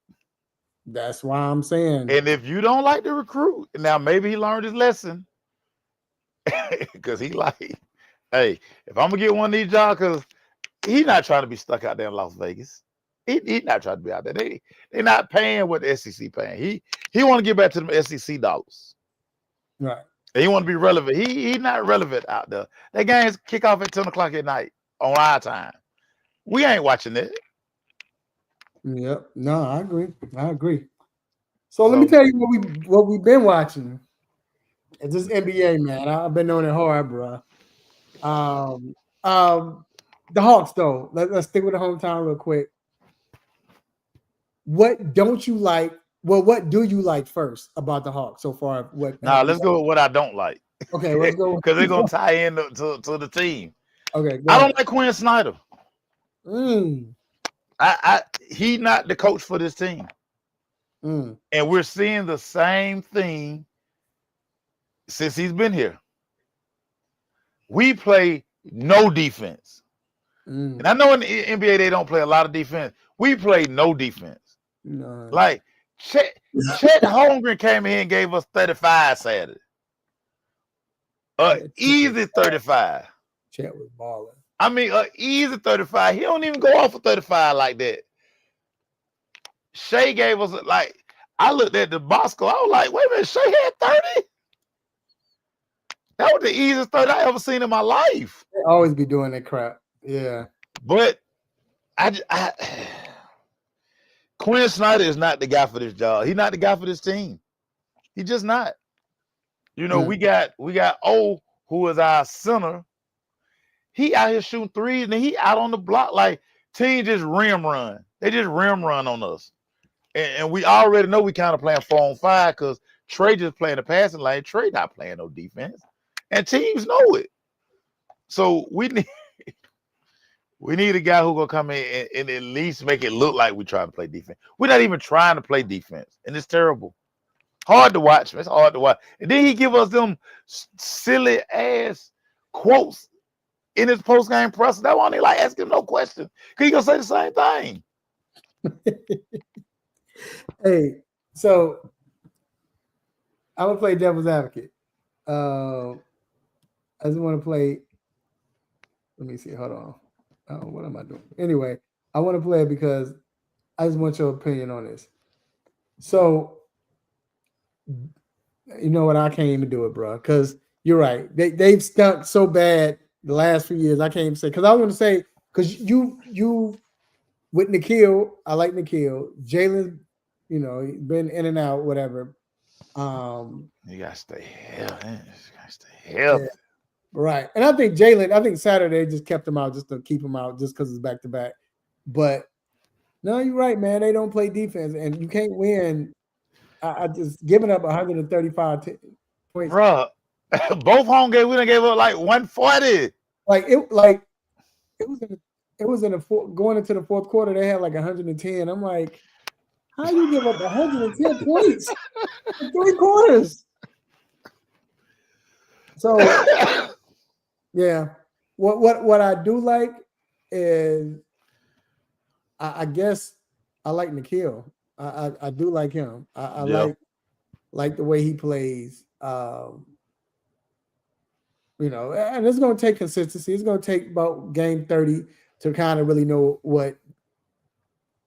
That's why I'm saying. And if you don't like to recruit, now maybe he learned his lesson. Because he like, hey, if I'm gonna get one of these jobs, because he's not trying to be stuck out there in Las Vegas. He's not trying to be out there. They're not paying what the SEC paying. He want to get back to them SEC dollars. Right. And he want to be relevant. He's not relevant out there. That games kick off at 10 o'clock at night on our time. We ain't watching it. Yep. No, I agree. So let me tell you what we've been watching. It's this NBA, man. I've been on it hard, bro. The Hawks, though. Let's stick with the hometown real quick. What don't you like? Well, what do you like first about the Hawks so far? Let's go with what I don't like. Okay, let's go. Because they're going to tie in to the team. Okay, I don't like Quinn Snyder. Mm. He's not the coach for this team. Mm. And we're seeing the same thing since he's been here. We play no defense. Mm. And I know in the NBA they don't play a lot of defense. We play no defense. No. Like Chet Holmgren came in here and gave us 35 Saturday. Easy 35. Chet was balling. I mean, easy 35. He don't even go off for 35 like that. Shea gave us I looked at the box score. I was like, wait a minute, Shea had 30? That was the easiest 30 I ever seen in my life. They always be doing that crap. Yeah. But Quinn Snyder is not the guy for this job. He's not the guy for this team. He's just not. We got O, who is our center. He out here shooting threes, and he out on the block like team just rim run. They just rim run on us. And we already know we kind of playing 4-on-5 because Trey just playing the passing lane. Trey not playing no defense. And teams know it. So we need a guy who gonna come in and at least make it look like we trying to play defense. We're not even trying to play defense, and it's terrible. Hard to watch. Man. It's hard to watch. And then he give us them silly ass quotes in his post game presser. That one they like ask him no question because he gonna say the same thing. Hey, so I'm gonna play devil's advocate. I just want to play. Let me see. Hold on. Oh, what am I doing? Anyway, I want to play it because I just want your opinion on this. So, you know what? I can't even do it, bro. Because you're right. They've stunk so bad the last few years. I can't even say. Because I want to say because you with Nikhil, I like Nikhil. Jalen, you know, he's been in and out, whatever. You gotta stay healthy. You gotta stay Yeah, healthy. right. And I think Jalen, I think Saturday just kept him out just to keep him out just because it's back to back. But no, you're right, man. They don't play defense, and you can't win. I just giving up 135 points. Bruh, both home games we done gave up like 140. Like it was in the, it was in the going into the fourth quarter. They had like 110. I'm like, how you give up 110 points in 3 quarters? So yeah, what I do like is I guess I like Nikhil. I do like him. I Yeah. like the way he plays. You know, and it's going to take consistency. It's going to take about game 30 to kind of really know what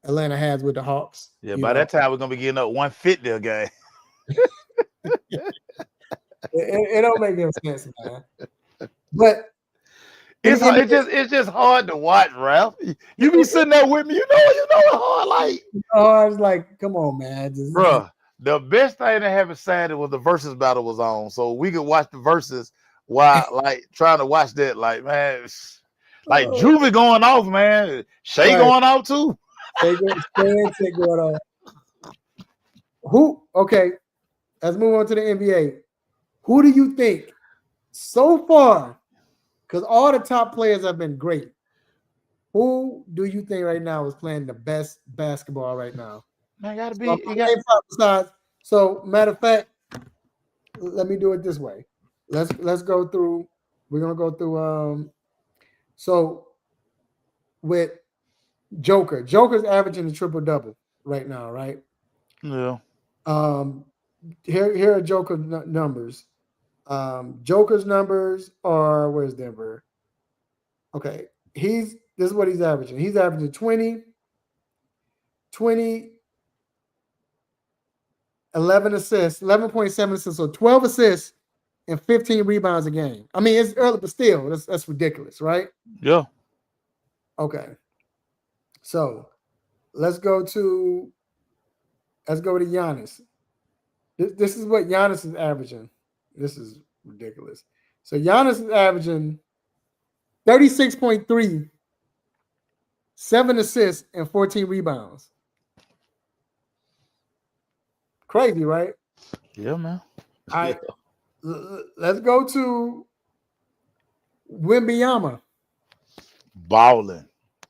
Atlanta has with the Hawks. Yeah, You by know, that time we're gonna be getting up 150 a game. it don't make no sense, man. But It's just hard to watch, Ralph. You be sitting there with me, you know it's hard. Like, I was like, come on, man. bruh, the best thing that happened Saturday was the versus battle was on, so we could watch the versus while like trying to watch that. Like, man, like Juvie going off, man. Shea right. going off too. Stay going on. Who? Okay, let's move on to the NBA. Who do you think so far? Because all the top players have been great. Who do you think right now is playing the best basketball right now? Man, gotta be. So, matter of fact, let me do it this way. Let's go through. We're gonna go through. So with Joker's averaging a triple double right now, right? Yeah. Here are Joker numbers. Joker's numbers are where's Denver? Okay, this is what he's averaging. He's averaging 20, 11 assists, 11.7 assists, so 12 assists and 15 rebounds a game. I mean, it's early, but still, that's ridiculous, right? Yeah. Okay. So let's go to Giannis. This is what Giannis is averaging. This is ridiculous. So Giannis is averaging 36.3, 7 assists, and 14 rebounds. Crazy, right? Yeah, man. All right. Let's go to Wembanyama. Balling.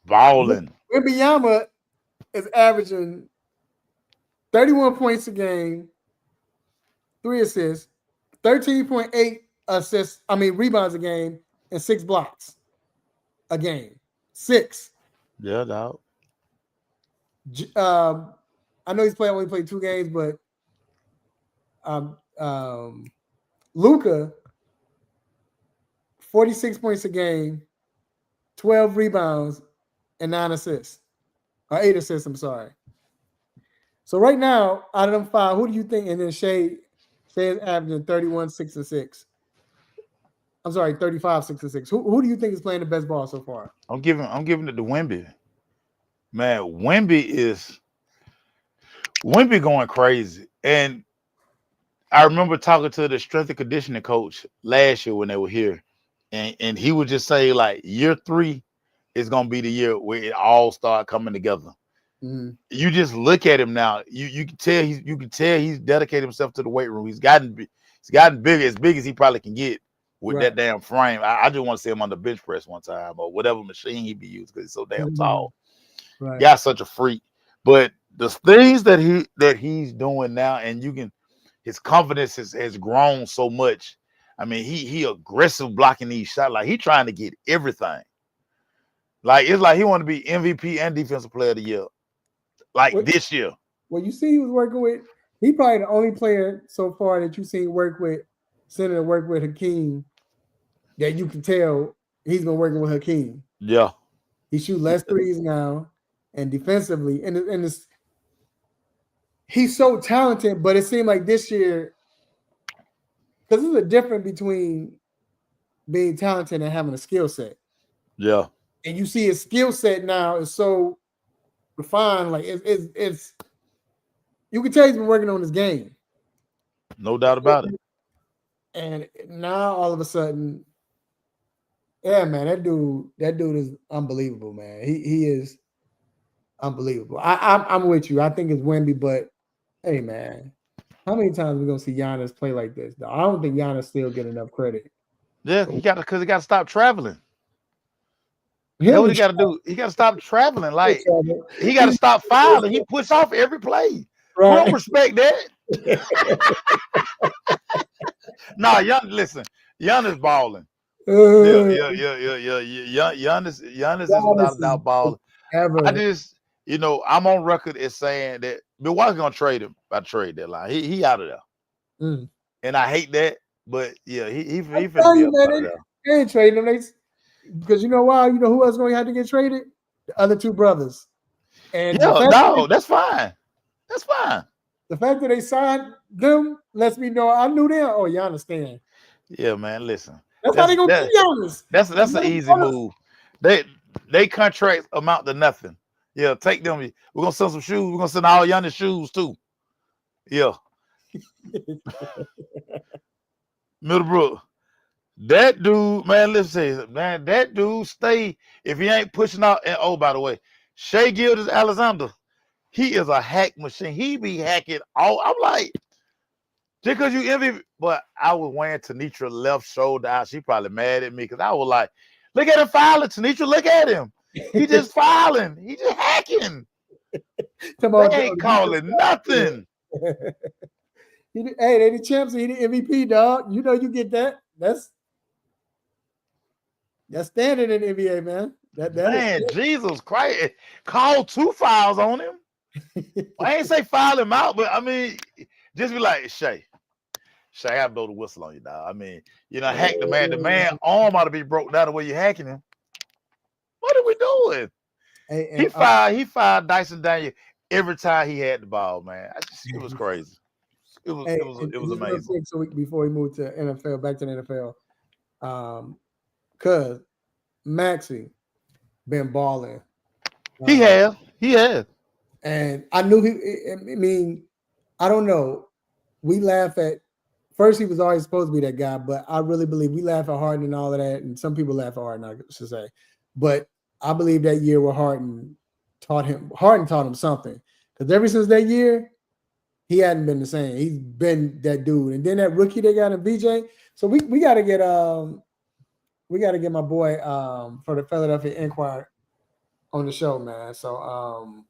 Wembanyama is averaging 31 points a game, 3 assists, 13.8 rebounds a game, and 6 blocks a game. 6. Yeah, dog. I know he's only played 2 games, but Luka, 46 points a game, 12 rebounds, and 9 assists. Or 8 assists, I'm sorry. So right now, out of them 5, who do you think? And then Shea is averaging 31, 6, and 6. I'm sorry, 35, 6, and 6. Who do you think is playing the best ball so far? I'm giving it to Wemby. Man, Wemby going crazy. And I remember talking to the strength and conditioning coach last year when they were here. And he would just say, like, year 3 is gonna be the year where it all start coming together. Mm-hmm. You just look at him now. You can tell he's dedicated himself to the weight room. He's gotten bigger, as big as he probably can get with that damn frame. I just want to see him on the bench press one time or whatever machine he be using because he's so damn tall. Right. Got such a freak. But the things that he's doing now, and his confidence has grown so much. I mean, he aggressive blocking these shots. Like, he trying to get everything. Like, it's like he want to be MVP and defensive player of the year. Like, this year. Well, you see he was working with, he probably the only player so far that you've seen work with Hakeem that you can tell he's been working with Hakeem. Yeah. He shoot less threes now, and defensively, and it's he's so talented. But it seemed like this year, because there's a difference between being talented and having a skill set. Yeah. And you see his skill set now is so refined, like it's you can tell he's been working on his game. No doubt about it. And now all of a sudden, yeah, man, that dude is unbelievable, man. He is unbelievable. I'm with you. I think it's Wemby, but hey, man, how many times are we gonna see Giannis play like this? Though I don't think Giannis still get enough credit. Yeah, he got to stop traveling. Him That's what and he got to do. He got to stop traveling. Like Travis, he got to stop fouling. He push off every play. I right? don't respect that. Nah, listen, Giannis balling. Yeah. Giannis is without a doubt balling. I just, I'm on record as saying that Milwaukee's gonna trade him by trade deadline. He out of there, and I hate that. But yeah, he finna be out of there. They ain't trading him. Because you know why? You know who else going to have to get traded? The other two brothers. And that's fine. That's fine. The fact that they signed them lets me know I knew them. Oh, you understand? Yeah, man. Listen, that's how they gonna keep Giannis. That's an easy move. They contracts amount to nothing. Yeah, take them. We're gonna send some shoes. We're gonna send all Giannis shoes too. Yeah. Middlebrook. That dude, man, let's say, man, that dude stay if he ain't pushing out. And oh, by the way, Shea Gilgeous-Alexander, he is a hack machine. He be hacking all. I'm like, just because you envy, but I was wearing Tanitra left shoulder out. She probably mad at me because I was like, look at him filing, Tanitra. Look at him. He just filing. He just hacking. They ain't calling nothing. Hey, they the champs. He the MVP, dog. You know you get that. That's standard in the NBA, man. Man, Jesus Christ. Call 2 fouls on him. I ain't say foul him out, but I mean, just be like, Shay, I blow the whistle on you, dog. I mean, hack the man. The man arm ought to be broke down the way you're hacking him. What are we doing? He fired Dyson Daniel every time he had the ball, man. It was crazy. It was amazing. So before we move to NFL, back to the NFL, cause Maxey been balling. He has. And I knew I don't know. We laugh at first he was always supposed to be that guy, but I really believe we laugh at Harden and all of that, and some people laugh at Harden, I should say. But I believe that year where Harden taught him something. Because ever since that year, he hadn't been the same. He's been that dude. And then that rookie they got in VJ. So we gotta get my boy for the Philadelphia Inquirer on the show, man. So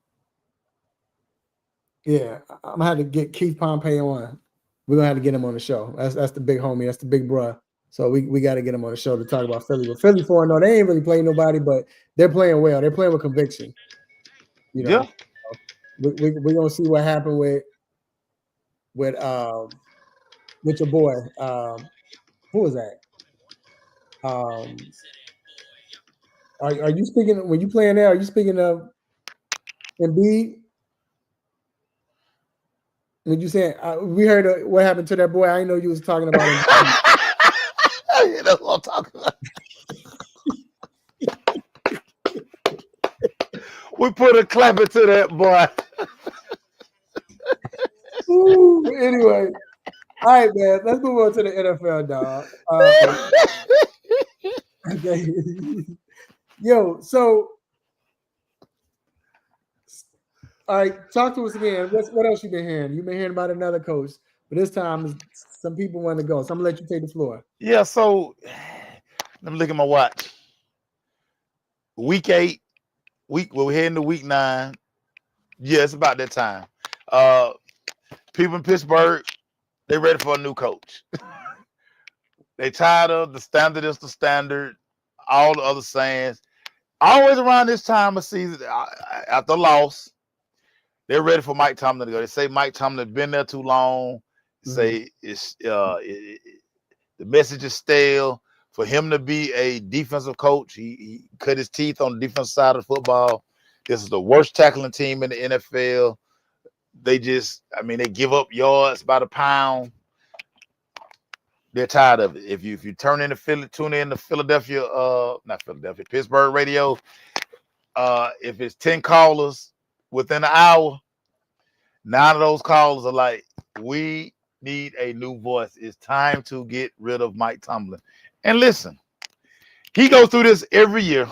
yeah, I'm gonna have to get Keith Pompey on. We're gonna have to get him on the show. That's the big homie, that's the big bruh. So we got to get him on the show to talk about Philly. But Philly 4-0, they ain't really playing nobody, but they're playing well. They're playing with conviction. Yeah. We're gonna see what happened with your boy. Who was that? Are you speaking when you playing there? Are you speaking of Embiid? When you saying we heard what happened to that boy? I didn't know you was talking about him. Yeah, that's what I'm talking about. We put a clapper to that boy. Ooh, anyway, all right, man. Let's move on to the NFL, dog. Okay. Yo, so all right, talk to us again. What else you been hearing? You've been hearing about another coach, but this time some people want to go. So I'm gonna let you take the floor. Yeah, so let me look at my watch. Week 8, we're heading to week 9. Yeah, it's about that time. People in Pittsburgh, they ready for a new coach. They tired of the standard is the standard, all the other sayings. Always around this time of season, after a loss, they're ready for Mike Tomlin to go. They say Mike Tomlin has been there too long. Say it's the message is stale. for him to be a defensive coach, he cut his teeth on the defensive side of football. This is the worst tackling team in the NFL. They just, I mean, they give up yards by the pound. They're tired of it. If you tune in to Philadelphia, not Philadelphia, Pittsburgh radio, if it's 10 callers within an hour, 9 of those callers are like, we need a new voice. It's time to get rid of Mike Tomlin. And listen, he goes through this every year,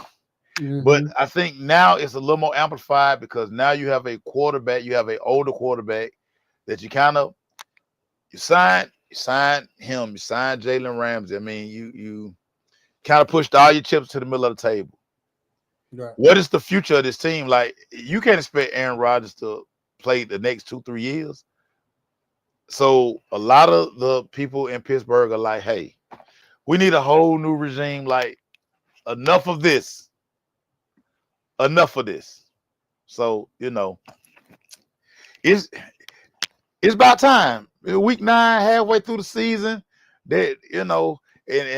but I think now it's a little more amplified because now you have a quarterback, you have an older quarterback that you sign him, you sign Jalen Ramsey. I mean, you kind of pushed all your chips to the middle of the table. Right. What is the future of this team? Like, you can't expect Aaron Rodgers to play the next 2-3 years. So a lot of the people in Pittsburgh are like, hey, we need a whole new regime. Like, enough of this. Enough of this. So, it's about time. Week 9, halfway through the season, that and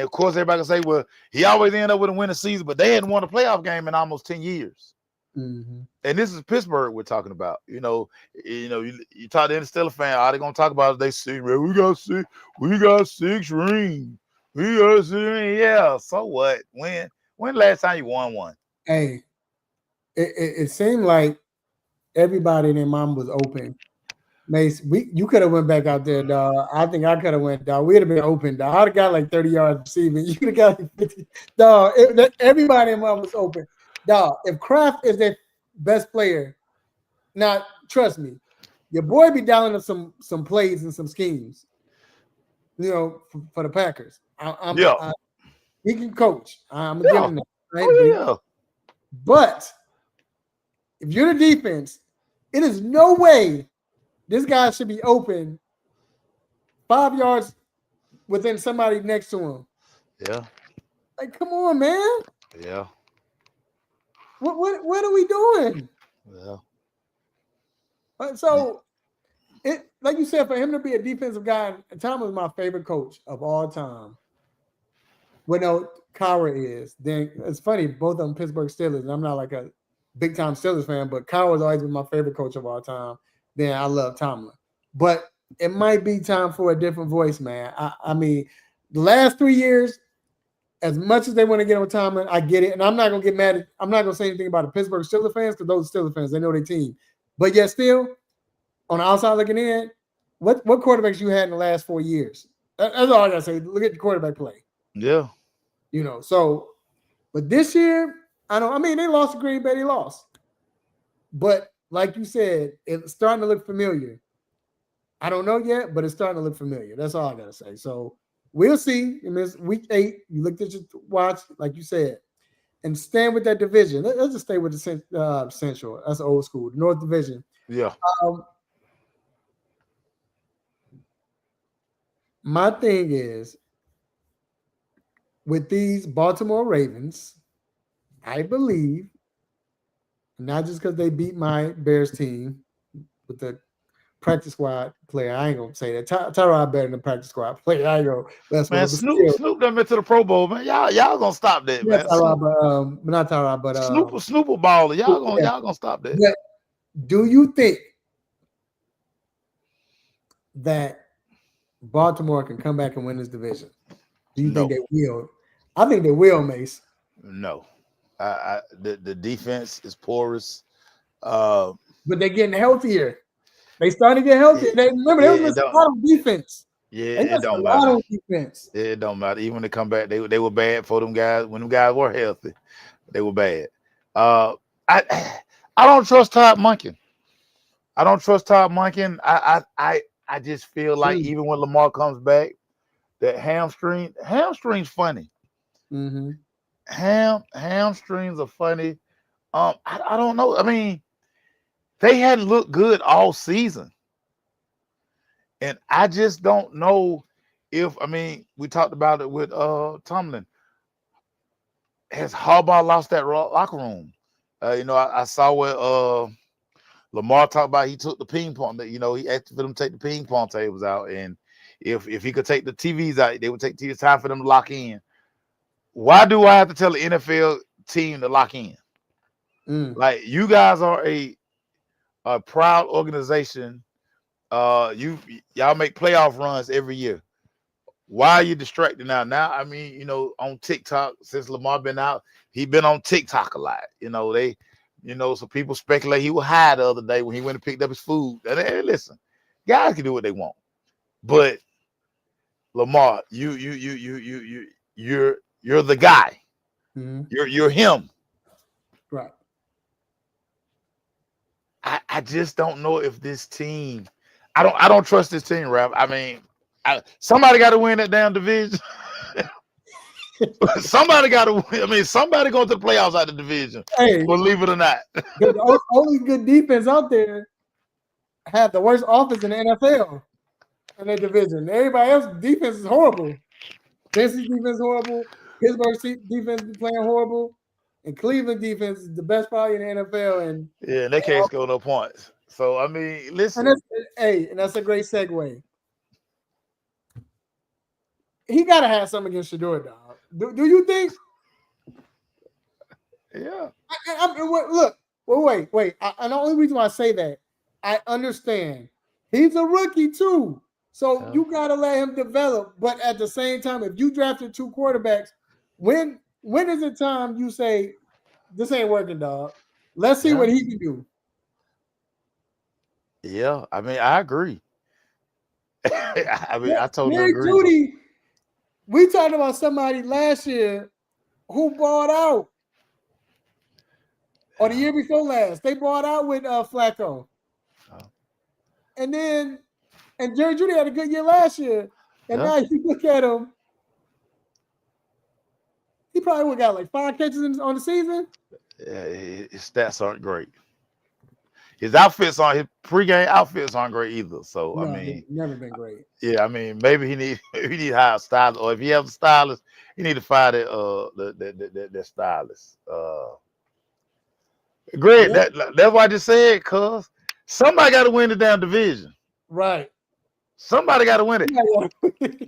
of course everybody can say, well, he always end up with a winning season, but they hadn't won a playoff game in almost 10 years. Mm-hmm. And this is Pittsburgh we're talking about. You talk to any Steelers fan, all they're gonna talk about is they see, we got 6 rings. We got 6 rings. Yeah, so what? When last time you won one? Hey, it seemed like everybody in their mom was open. Mace, you could have went back out there, dog. I think I could have went, dog. We'd have been open, dog. I'd have got like 30 yards receiving. You could have got like 50. Dog, everybody in mom was open. Dog, if Kraft is their best player, now trust me, your boy be dialing up some plays and some schemes, for the Packers. He can coach. I'm gonna give him that. Right? Oh, yeah. But if you're the defense, it is no way this guy should be open 5 yards within somebody next to him. Yeah. Like, come on, man. Yeah. What are we doing? Yeah. So, it like you said, for him to be a defensive guy, Tom was my favorite coach of all time. Well, no, Cowher is. Then it's funny, both of them Pittsburgh Steelers. And I'm not like a big time Steelers fan, but Cowher's always been my favorite coach of all time. Then I love Tomlin. But it might be time for a different voice, man. I mean, the last 3 years, as much as they want to get on Tomlin, I get it. And I'm not going to get mad. I'm not going to say anything about the Pittsburgh Steelers fans because those Steelers fans, they know their team. But yet still, on the outside looking in, what quarterbacks you had in the last 4 years? That's all I got to say. Look at the quarterback play. Yeah. So, but this year, they lost to Green Bay. They lost. But like you said, it's starting to look familiar. I don't know yet, but it's starting to look familiar. That's all I got to say. So, we'll see. It's week 8. You looked at your watch, like you said, and stand with that division. Let's just stay with the Central. That's old school. The North Division. Yeah. My thing is, with these Baltimore Ravens, I believe, not just because they beat my Bears team with the practice squad player. I ain't gonna say that. Tyrod better than the practice squad player. I ain't gonna. Man, Snoop done been to the Pro Bowl, man. Y'all gonna stop that, man. Tyrod, but not Tyrod, but Snoop a baller. Y'all gonna stop that. But do you think that Baltimore can come back and win this division? Do you think they will? I think they will, Mace. No. The defense is porous. But they're getting healthier. They started to get healthier. They was missing a lot of defense. Yeah, it don't matter. A lot of defense. It don't matter. Even when they come back, they were bad for them guys. When them guys were healthy, they were bad. I don't trust Todd Monken. I just feel like even when Lamar comes back, that hamstring's funny. Mm-hmm. Hamstrings are funny. I don't know. I mean, they hadn't looked good all season. And I just don't know if, we talked about it with Tomlin. Has Harbaugh lost that locker room? I saw where Lamar talked about he took the ping pong. He asked for them to take the ping pong tables out. And if he could take the TVs out, they would take TVs. Time for them to lock in. why do I have to tell the NFL team to lock in? Mm. You guys are a proud organization. Y'all make playoff runs every year. Why are you distracted now? Now, I mean, on TikTok, since Lamar been out, he been on TikTok a lot. So people speculate he was high the other day when he went and picked up his food. And hey, listen, guys can do what they want, but Lamar, you're the guy. Mm-hmm. You're him. Right. I just don't know if this team. I don't trust this team, Rap. I mean, somebody got to win that damn division. Somebody got to win. I mean, somebody going to the playoffs out of the division. Hey, believe it or not. the only good defense out there had the worst offense in the NFL in their division. Everybody else defense is horrible. Tennessee's defense is horrible. Pittsburgh's defense is playing horrible. And Cleveland defense is the best probably in the NFL. And yeah, they can't score no points. So I mean, listen. And that's a great segue. He gotta have something against Shador, dog. Do you think? Yeah. Wait. And the only reason why I say that, I understand he's a rookie too, so you gotta let him develop. But at the same time, if you drafted 2 quarterbacks, when is the time you say this ain't working, dog? Let's see what he can do. Yeah, I mean, I agree. I totally Jerry agree. Jeudy, we talked about somebody last year who bought out, or the year before last. They bought out with Flacco, and Jerry Jeudy had a good year last year, and now you look at him. He probably would got like 5 catches on the season. Yeah, his stats aren't great. His pregame outfits aren't great either. So No, I mean, never been great. Yeah, I mean, maybe he need hire a stylist, or if he has a stylist, he need to fire that stylist. Greg, that's why I just said, cuz somebody got to win the damn division. Right. Somebody got to win it.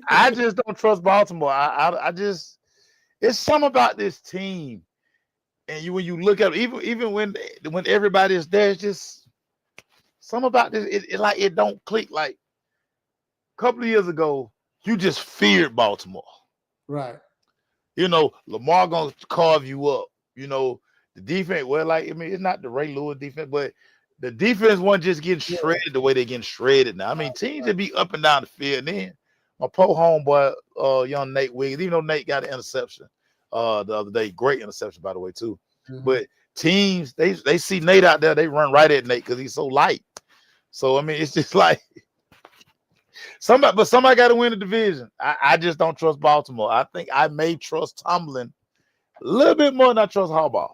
I just don't trust Baltimore. I just, it's something about this team, and when you look at it, even when everybody is there, it's just something about this. It don't click. Like a couple of years ago, you just feared Baltimore. Right. Lamar gonna carve you up. The defense. Well, it's not the Ray Lewis defense, but the defense wasn't just getting shredded the way they're getting shredded now. I mean, teams that be up and down the field. And then my poor homeboy, young Nate Wiggins, even though Nate got an interception the other day, great interception by the way too. Mm-hmm. But teams, they see Nate out there, they run right at Nate because he's so light. So I mean, it's just like somebody got to win the division. I just don't trust Baltimore. I think I may trust Tomlin a little bit more than I trust Harbaugh.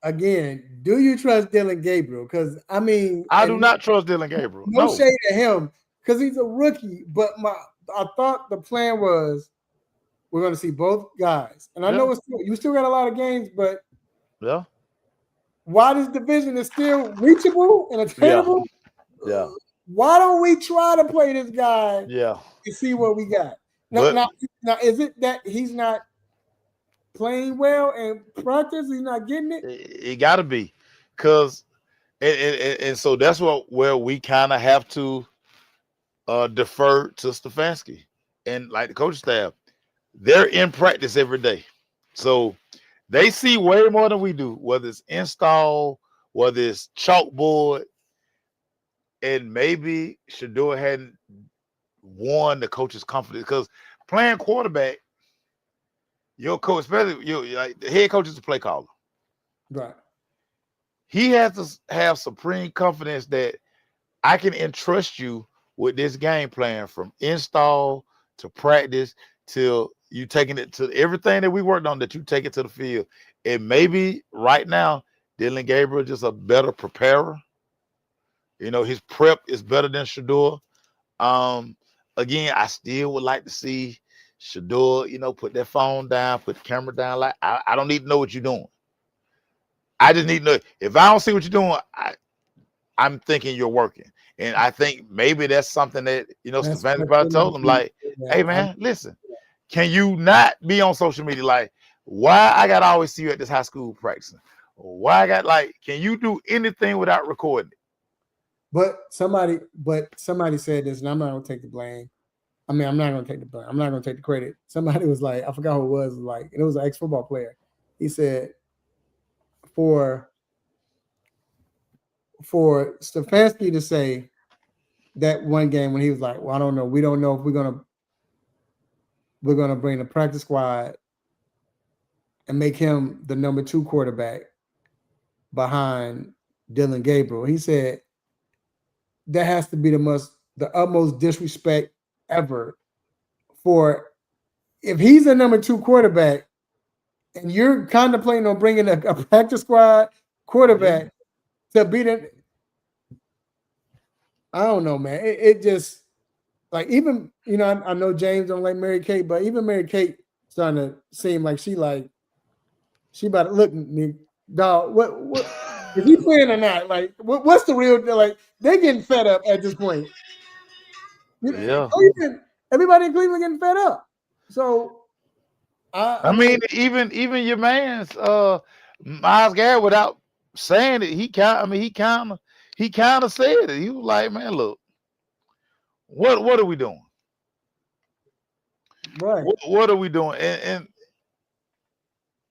Again, do you trust Dylan Gabriel? Because I mean, I do not trust Dylan Gabriel. No shade at him because he's a rookie. But I thought the plan was we're going to see both guys, and I know you still got a lot of games, but while this division is still reachable and attainable, why don't we try to play this guy? And see what we got. Now, is it that he's not playing well in practice? He's not getting it. It got to be, because and so that's where we kind of have to defer to Stefanski and like the coaching staff. They're in practice every day, so they see way more than we do. Whether it's install, whether it's chalkboard, and maybe Shador hadn't won the coach's confidence because playing quarterback. Your coach, especially the head coach, is the play caller. Right. He has to have supreme confidence that I can entrust you with this game plan from install to practice till you taking it to everything that we worked on, that you take it to the field. And maybe right now, Dylan Gabriel is just a better preparer. His prep is better than Shador. Again, I still would like to see Shador, put that phone down, put the camera down. Like I don't need to know what you're doing. I just need to know. If I don't see what you're doing, I'm thinking you're working. And I think maybe that's something that, Stefanski probably told him, like, hey man, listen, Can you not be on social media? Like, why I gotta always see you at this high school practicing? Why I got like, can you do anything without recording it? But somebody said this, and I'm not gonna take the blame. I mean, I'm not gonna take the blame. I'm not gonna take the credit. Somebody was like, I forgot who it was like, and it was an ex-football player. He said for Stefanski to say that one game when he was like, well, I don't know. We don't know if we're gonna bring the practice squad and make him the number 2 quarterback behind Dylan Gabriel. He said that has to be the utmost disrespect ever for if he's a number 2 quarterback and you're contemplating on bringing a practice squad quarterback to beat it. I don't know, man. It just like even I know James don't like Mary Kate, but even Mary Kate starting to seem like she about to look at me, dog. What is he playing or not? Like what's the real deal? Like they're getting fed up at this point. Yeah. Everybody in Cleveland getting fed up. So I mean, even your man's Miles Garrett, without saying it, he kind of said it. He was like, man, look, what are we doing? Right. What are we doing? And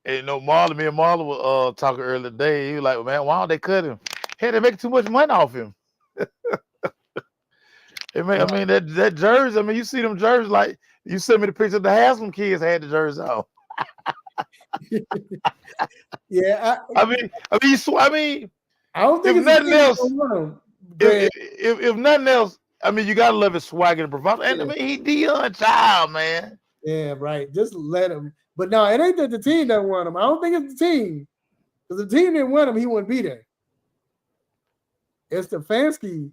me and Marlon were talking earlier today. He was like, man, why don't they cut him? Hey, they're making too much money off him. I mean that jersey. I mean, you see them jerseys, like you sent me the picture of the Haslam kids had the jersey on. Yeah, I mean, I don't think if nothing else, if nothing else, I mean, you gotta love his swagger and bravado. And I mean, he Deion child, man. Yeah, right. Just let him. But no, it ain't that the team doesn't want him. I don't think it's the team. Because if the team didn't want him, he wouldn't be there. It's Stefanski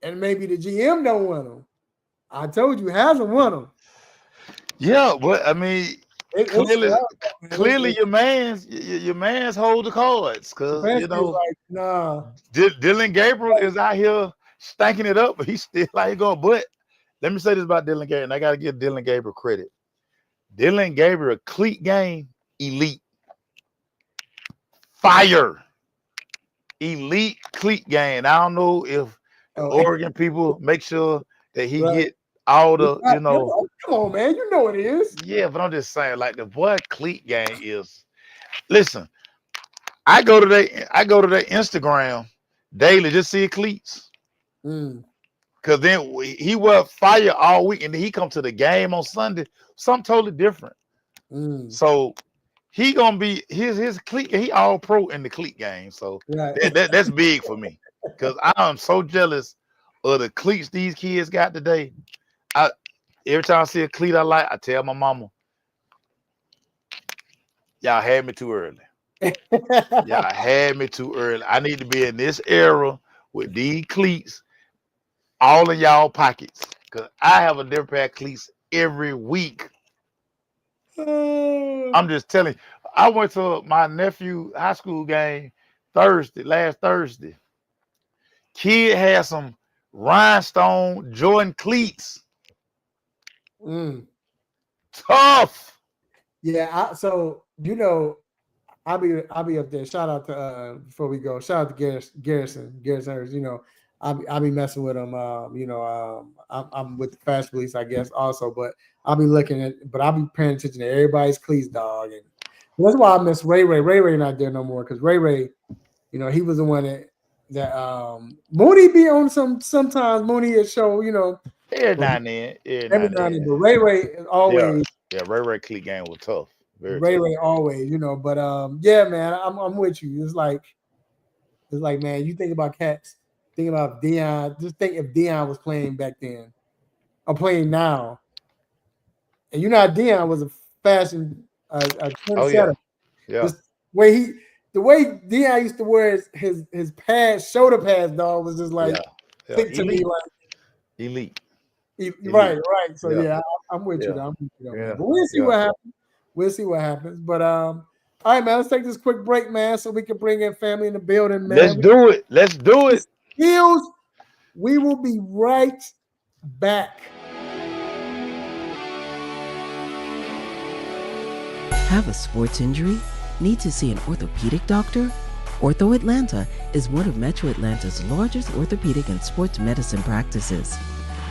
and maybe the GM don't want him. I told you, hasn't want him. Yeah, but I mean, clearly your man's hold the cards because like, nah. Dylan Gabriel is out here stanking it up, but he's still like going. But let me say this about Dylan Gabriel, and I got to give Dylan Gabriel credit. Dylan Gabriel cleat game elite, fire, elite cleat game. I don't know if the Oregon people make sure that he get all the Come on, man, you know it is. Yeah, but I'm just saying, like the boy cleat game is. Listen, I go to their Instagram daily just see cleats. Cause then he was fire all week, and then he come to the game on Sunday, something totally different. So he gonna be his cleat. He all pro in the cleat game. So that's big for me, cause I am so jealous of the cleats these kids got today. Every time I see a cleat I like, I tell my mama, y'all had me too early. Y'all had me too early. I need to be in this era with these cleats all in y'all pockets. Because I have a different pair of cleats every week. I'm just telling you. I went to my nephew high school game last Thursday. Kid had some rhinestone Jordan cleats. Tough. Yeah, I'll be up there. Shout out to before we go. Shout out to Garrison Hurst. I'll be messing with him. I'm with the fast release, I guess, also. But I'll be I'll be paying attention to everybody's cleats, dog. And that's why I miss Ray Ray. Ray Ray not there no more because Ray, he was the one that Mooney be on sometimes Mooney at show. Every now and then. But Ray is always. Yeah, Ray cleat game was tough. Ray always, but yeah, man, I'm with you. It's like, man, you think about cats, think about Deion. Just think if Deion was playing back then, or playing now, and Deion was a fashion trendsetter. Yeah. Just the way Deion used to wear his pads, shoulder pads, dog, was just like think to me like elite. Right. So yeah, I'm with you. I'm with you. Yeah. But we'll see what happens. We'll see what happens. But all right, man. Let's take this quick break, man, so we can bring in family in the building, man. Let's do it. Skills. We will be right back. Have a sports injury? Need to see an orthopedic doctor? Ortho Atlanta is one of Metro Atlanta's largest orthopedic and sports medicine practices,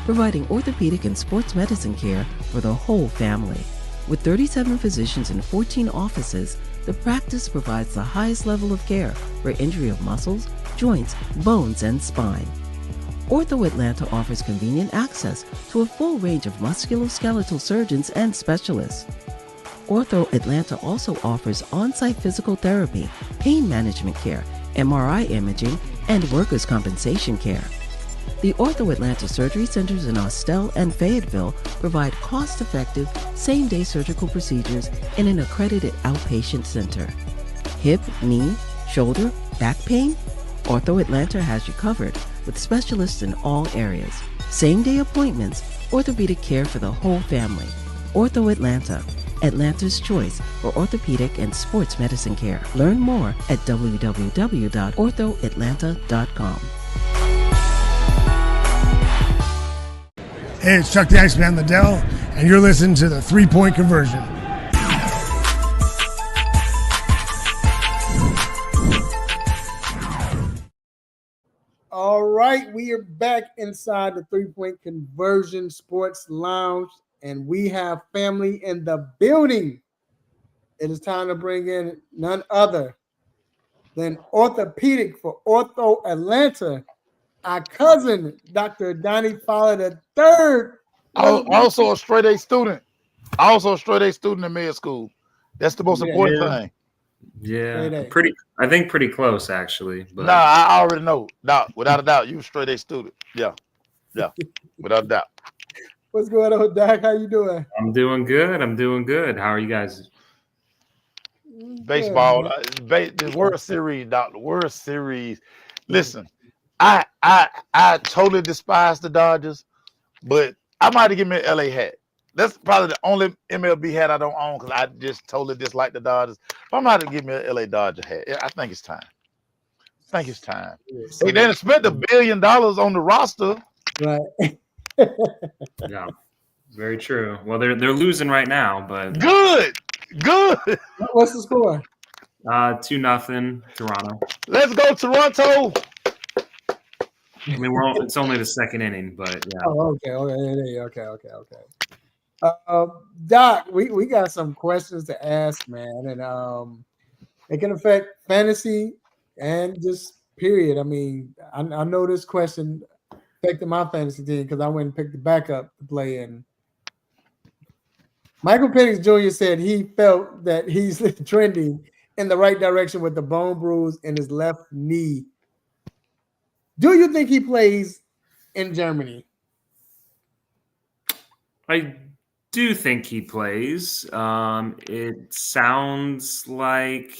providing orthopedic and sports medicine care for the whole family. With 37 physicians and 14 offices, the practice provides the highest level of care for injury of muscles, joints, bones, and spine. Ortho Atlanta offers convenient access to a full range of musculoskeletal surgeons and specialists. Ortho Atlanta also offers on-site physical therapy, pain management care, MRI imaging, and workers' compensation care. The Ortho Atlanta surgery centers in Austell and Fayetteville provide cost-effective, same-day surgical procedures in an accredited outpatient center. Hip, knee, shoulder, back pain? Ortho Atlanta has you covered with specialists in all areas. Same-day appointments, orthopedic care for the whole family. Ortho Atlanta, Atlanta's choice for orthopedic and sports medicine care. Learn more at www.orthoatlanta.com. Hey, it's Chuck the Iceman Liddell, and you're listening to the 3-Point Conversion. All right, we are back inside the 3-Point Conversion Sports Lounge, and we have family in the building. It is time to bring in none other than orthopedic for Ortho Atlanta, our cousin, Dr. Donnie Fowler III. Also a straight A student. Also a straight A student in med school. That's the most important thing. Yeah, I think pretty close actually. But Nah, I already know. Nah, without a doubt, you a straight A student. Yeah, without a doubt. What's going on, Doc? How you doing? I'm doing good. How are you guys? Baseball, the World Series, Doc. The World Series. Listen, I totally despise the Dodgers, but I might have given me an LA hat. That's probably the only MLB hat I don't own because I just totally dislike the Dodgers. But I'm not gonna give me an LA Dodger hat. I think it's time. Hey, they done spent $1 billion on the roster. Right. Yeah, very true. Well, they're losing right now, but Good. What's the score? 2-0 Toronto. Let's go, Toronto. I mean, it's only the second inning, but yeah. Oh, okay. Doc, we got some questions to ask, man, and it can affect fantasy and just period. I mean, I know this question affected my fantasy team because I went and picked the backup to play in. Michael Penix Jr. said he felt that he's trending in the right direction with the bone bruise in his left knee. Do you think he plays in Germany? I do think he plays. It sounds like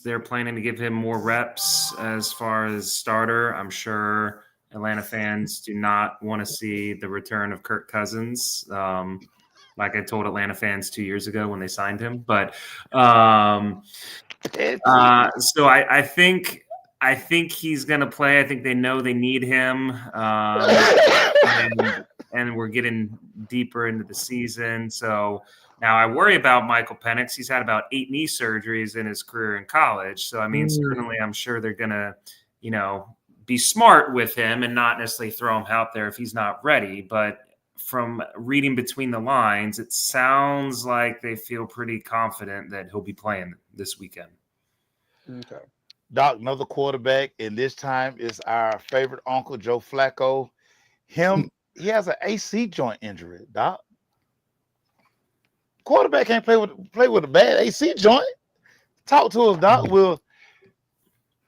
they're planning to give him more reps as far as starter. I'm sure Atlanta fans do not want to see the return of Kirk Cousins. Like I told Atlanta fans 2 years ago when they signed him. But so I think he's going to play. I think they know they need him. And we're getting deeper into the season. So now I worry about Michael Penix. He's had about 8 knee surgeries in his career in college. So, I mean, certainly I'm sure they're going to, be smart with him and not necessarily throw him out there if he's not ready. But from reading between the lines, it sounds like they feel pretty confident that he'll be playing this weekend. Okay. Doc, another quarterback, and this time is our favorite uncle, Joe Flacco. He has an AC joint injury, Doc. Quarterback can't play with a bad AC joint. Talk to us, Doc.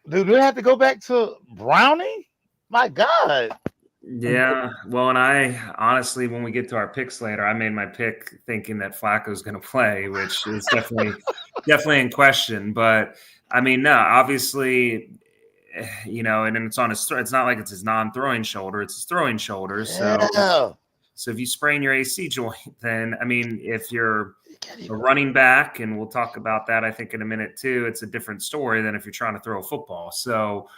Do they have to go back to Browning? My God. Yeah, well, and I honestly, when we get to our picks later, I made my pick thinking that Flacco's going to play, which is definitely in question. But I mean, no, obviously, and then it's on his. It's not like it's his non-throwing shoulder; it's his throwing shoulder. So if you sprain your AC joint, then I mean, if you're a running back, and we'll talk about that, I think in a minute too, it's a different story than if you're trying to throw a football. So,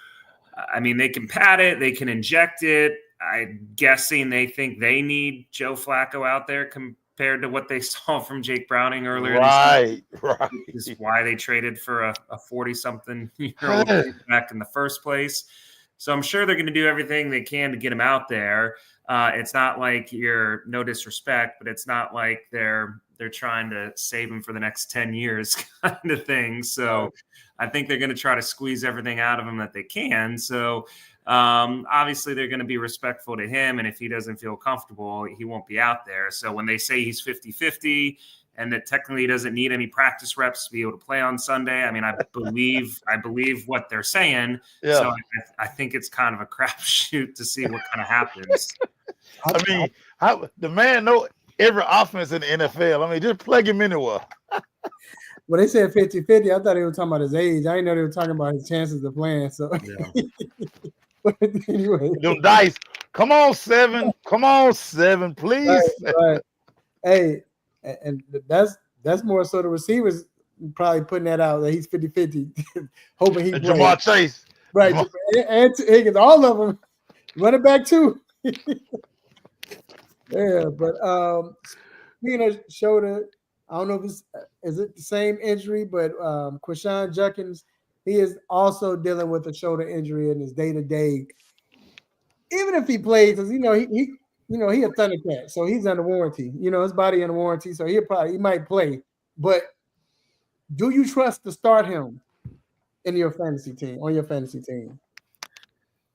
I mean, they can pad it, they can inject it. I'm guessing they think they need Joe Flacco out there compared to what they saw from Jake Browning earlier Right. This is why they traded for a 40-something-year-old back in the first place. So I'm sure they're going to do everything they can to get him out there. It's not like you're no disrespect, but it's not like they're trying to save him for the next 10 years kind of thing. So I think they're going to try to squeeze everything out of him that they can. So obviously they're going to be respectful to him. And if he doesn't feel comfortable, he won't be out there. So when they say he's 50-50 and that technically he doesn't need any practice reps to be able to play on Sunday, I mean, I believe what they're saying. Yeah. So I think it's kind of a crapshoot to see what kind of happens. I mean, the man know every offense in the NFL. I mean, just plug him anywhere. When they said 50-50, I thought they were talking about his age. I didn't know they were talking about his chances of playing. So, but anyway, them dice. Come on, 7. Come on, 7, please. Right. Hey, and that's more so the receivers probably putting that out that he's 50-50, hoping he plays. Jamar Chase. Right. And Higgins, all of them. Running back too. Yeah, but speaking of shoulder, I don't know if is it the same injury, but Quinshon Judkins, he is also dealing with a shoulder injury in his day-to-day. Even if he plays, because he a Thundercat, so he's under warranty. His body under warranty, so he might play. But do you trust to start him on your fantasy team?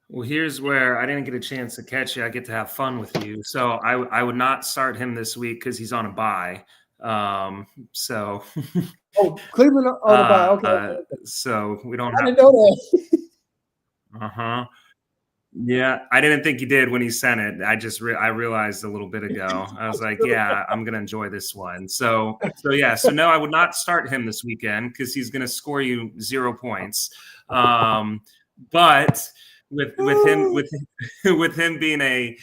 Well, here's where I didn't get a chance to catch you. I get to have fun with you. So I would not start him this week because he's on a bye. So Cleveland on a bye. Okay. So we don't I didn't know that. Yeah, I didn't think he did when he sent it. I realized a little bit ago. I was like, yeah, I'm gonna enjoy this one. So no, I would not start him this weekend because he's gonna score you 0 points. But with him being a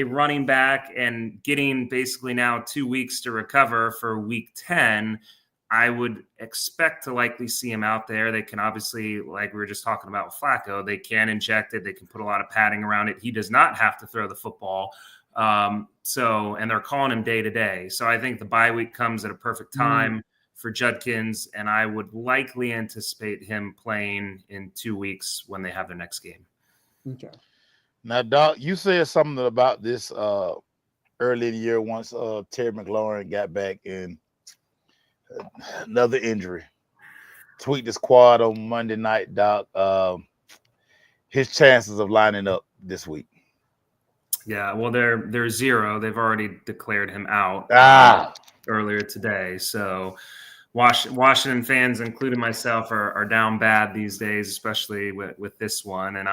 running back and getting basically now 2 weeks to recover for week 10, I would expect to likely see him out there. They can obviously, like we were just talking about with Flacco, they can inject it. They can put a lot of padding around it. He does not have to throw the football. And they're calling him day to day. So I think the bye week comes at a perfect time for Judkins, and I would likely anticipate him playing in 2 weeks when they have their next game. Okay. Now, Doc, you said something about this early in the year once Terry McLaurin got back in another injury. Tweaked his quad on Monday night, Doc. His chances of lining up this week. Yeah, well, they're 0. They've already declared him out earlier today. So Washington fans, including myself, are down bad these days, especially with this one. And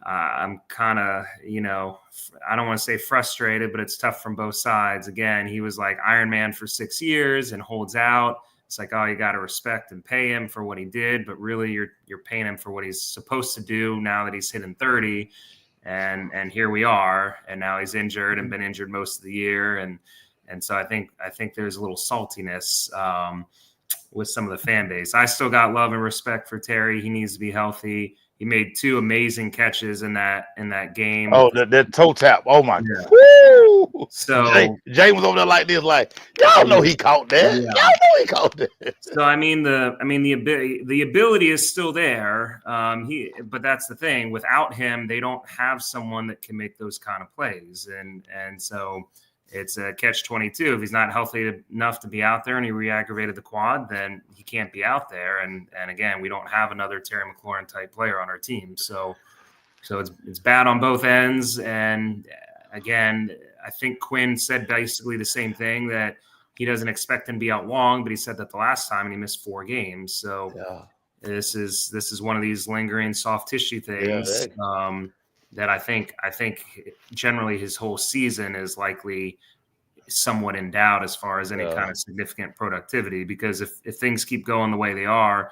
I'm kind of, I don't want to say frustrated, but it's tough from both sides. Again, he was like Iron Man for 6 years and holds out. It's like, oh, you got to respect and pay him for what he did, but really you're paying him for what he's supposed to do now that he's hitting 30. And here we are, and now he's injured and been injured most of the year. And so I think there's a little saltiness with some of the fan base. I still got love and respect for Terry. He needs to be healthy. He made 2 amazing catches in that game. Oh, that toe tap! Oh my God! Woo! So Jay was over there like this, like y'all know he caught that. Yeah. Y'all know he caught that. So the ability is still there. But that's the thing. Without him, they don't have someone that can make those kind of plays, and so it's a catch-22. If he's not healthy enough to be out there and he re-aggravated the quad, then he can't be out there. And again, we don't have another Terry McLaurin type player on our team. So it's bad on both ends. And again, I think Quinn said basically the same thing, that he doesn't expect him to be out long, but he said that the last time and he missed 4 games. So this is one of these lingering soft tissue things. That I think generally his whole season is likely somewhat in doubt as far as any kind of significant productivity, because if things keep going the way they are,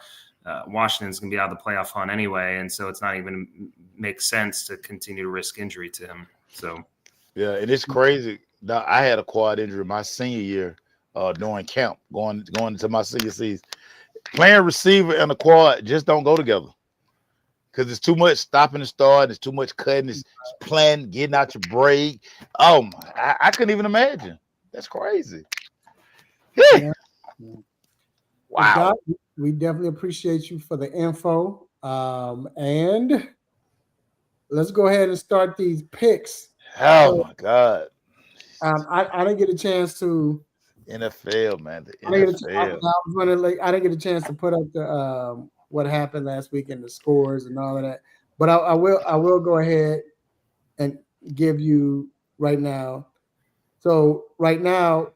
Washington's going to be out of the playoff hunt anyway. And so it's not even make sense to continue to risk injury to him. So, yeah, and it's crazy. I had a quad injury my senior year during camp, going into my senior season. Playing receiver and a quad just don't go together. Because it's too much stopping and starting, it's too much cutting, it's planning, getting out your break. Oh, I couldn't even imagine. That's crazy. Yeah. Wow. Doc, we definitely appreciate you for the info. And let's go ahead and start these picks. Oh So, my God. I didn't get a chance to. NFL, man. The I didn't, get a, NFL. I was running late. I didn't get a chance to put up the what happened last week and the scores and all of that. But I will go ahead and give you right now. So right now,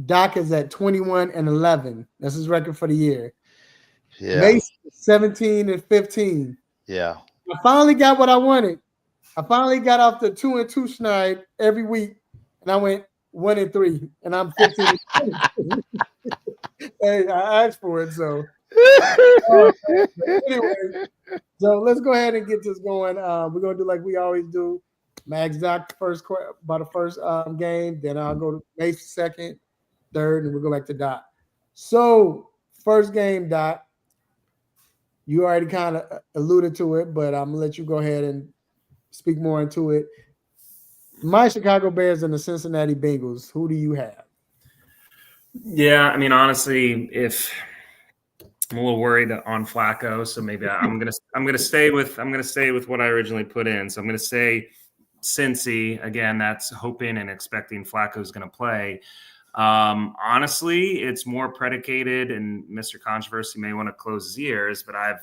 Doc is at 21-11. That's his record for the year. Yeah. Mace 17-15. Yeah. I finally got what I wanted. I finally got off the 2-2 schneid every week, and I went 1-3, and I'm 15. Hey, I asked for it, so anyway. So let's go ahead and get this going. We're gonna do like we always do. Max Doc about the first game, then I'll go to Mace second, third, and we'll go back to Doc. So first game, Doc. You already kind of alluded to it, but I'm gonna let you go ahead and speak more into it. My Chicago Bears and the Cincinnati Bengals. Who do you have? Yeah, I mean, honestly, if I'm a little worried on Flacco, so maybe I'm gonna stay with what I originally put in. So I'm gonna say Cincy again. That's hoping and expecting Flacco's gonna play. Honestly, it's more predicated, and Mr. Controversy may want to close his ears, but I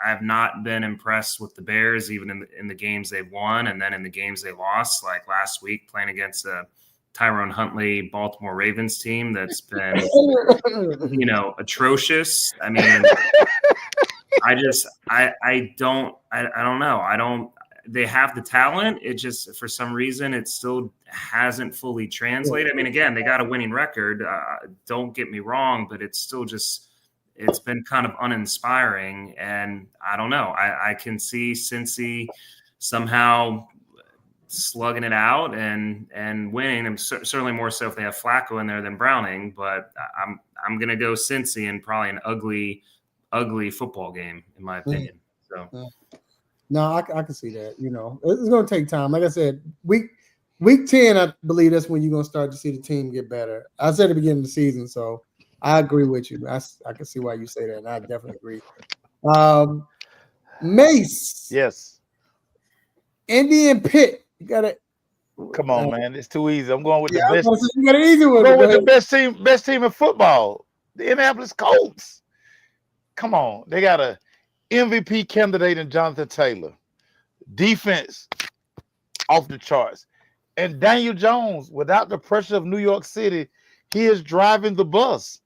have not been impressed with the Bears, even in the games they've won, and then in the games they lost, like last week playing against a Tyrone Huntley Baltimore Ravens team that's been, atrocious. I mean, I don't know. They have the talent. It just, for some reason, it still hasn't fully translated. I mean, again, they got a winning record. Don't get me wrong, but it's still just, it's been kind of uninspiring. And I don't know. I can see Cincy somehow slugging it out and winning. And certainly more so if they have Flacco in there than Browning. But I'm going to go Cincy in probably an ugly football game, in my opinion. So. No, I can see that. It's going to take time. Like I said, week 10, I believe that's when you're going to start to see the team get better. I said at the beginning of the season, so I agree with you. I can see why you say that, and I definitely agree. Mace. Yes. Indy and Pitt. You got it. Come on, man. It's too easy. I'm going with the best. You got an easy one. Going with the best team in football. The Indianapolis Colts. Come on. They got a MVP candidate in Jonathan Taylor. Defense off the charts. And Daniel Jones, without the pressure of New York City, he is driving the bus.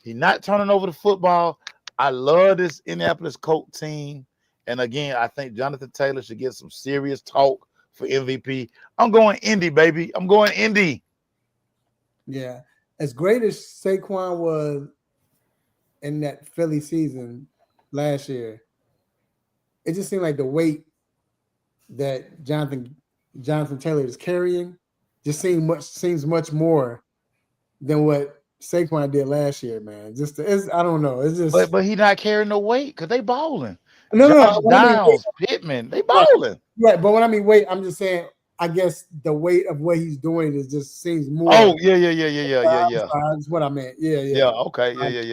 He's not turning over the football. I love this Indianapolis Colts team. And again, I think Jonathan Taylor should get some serious talk for MVP. I'm going Indy, baby. I'm going Indy. Yeah. As great as Saquon was in that Philly season last year, it just seemed like the weight that Jonathan Taylor is carrying just seems much more than what Saquon did last year, man. I don't know. It's just but he not carrying no weight because they balling. No. Downs, Pittman, they balling. Right, but when I mean weight, I'm just saying. I guess the weight of what he's doing just seems more. Oh yeah. That's what I meant. Yeah. Okay. Yeah.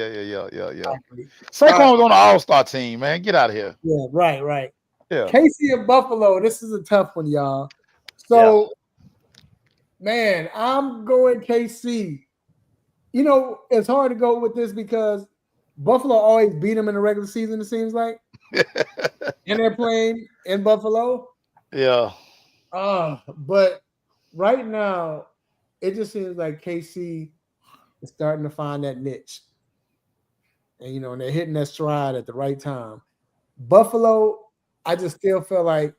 Saquon was on the All-Star team, man. Get out of here. Yeah. Right. Yeah. KC and Buffalo. This is a tough one, y'all. So, man, I'm going KC. It's hard to go with this because Buffalo always beat them in the regular season. It seems like, and they're playing in Buffalo. Yeah. But right now, it just seems like KC is starting to find that niche. And, and they're hitting that stride at the right time. Buffalo, I just still feel like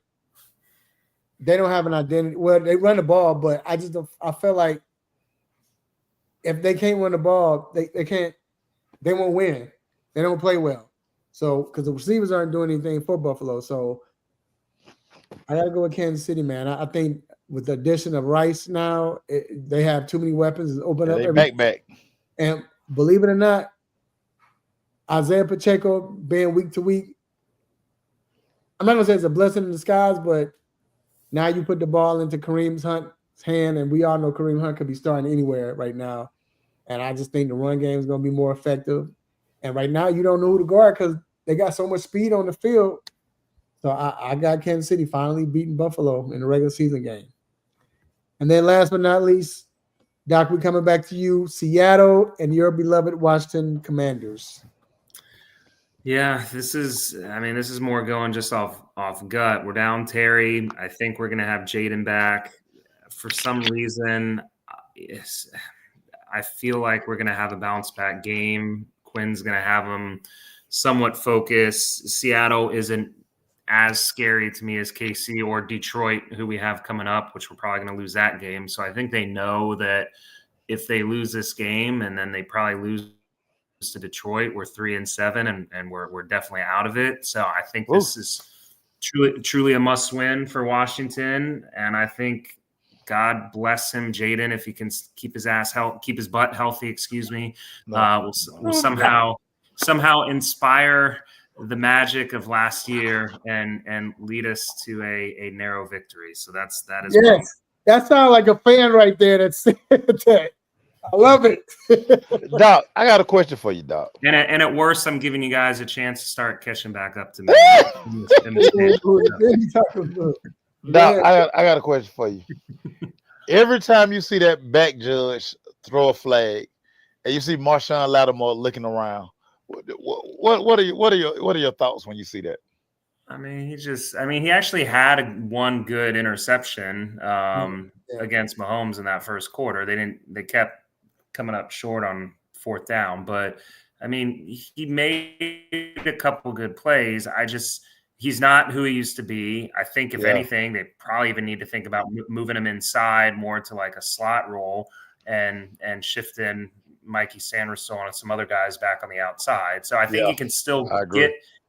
they don't have an identity. Well, they run the ball, but I feel like if they can't run the ball, they won't win. They don't play well. So, because the receivers aren't doing anything for Buffalo. So, I got to go with Kansas City, man. I think with the addition of Rice now, they have too many weapons. It's open up everything. Back. And believe it or not, Isaiah Pacheco being week to week, I'm not going to say it's a blessing in disguise, but now you put the ball into Kareem hand, and we all know Kareem Hunt could be starting anywhere right now. And I just think the run game is going to be more effective. And right now, you don't know who to guard because they got so much speed on the field. So I got Kansas City finally beating Buffalo in the regular season game. And then last but not least, Doc, we're coming back to you, Seattle and your beloved Washington Commanders. Yeah, this is more going just off gut. We're down Terry. I think we're going to have Jaden back. For some reason, I feel like we're going to have a bounce back game. Quinn's going to have them somewhat focused. Seattle isn't as scary to me as KC or Detroit, who we have coming up, which we're probably going to lose that game. So I think they know that if they lose this game and then they probably lose to Detroit, we're 3-7 and we're definitely out of it. So I think this is truly a must win for Washington. And I think God bless him, Jaden, if he can keep his butt healthy, will somehow inspire the magic of last year and lead us to a narrow victory. So that is that sounds like a fan right there that said that. I love it. Doc, I got a question for you, Doc. And at worst, I'm giving you guys a chance to start catching back up to me. Doc, I got a question for you. Every time you see that back judge throw a flag and you see Marshawn Lattimore looking around, what are your thoughts when you see that? I mean, he actually had one good interception against Mahomes in that first quarter. They kept coming up short on fourth down, but I mean, he made a couple good plays. He's not who he used to be. I think if anything, they probably even need to think about moving him inside more to like a slot role and shifting Mikey Sanderson and some other guys back on the outside. So I think he can still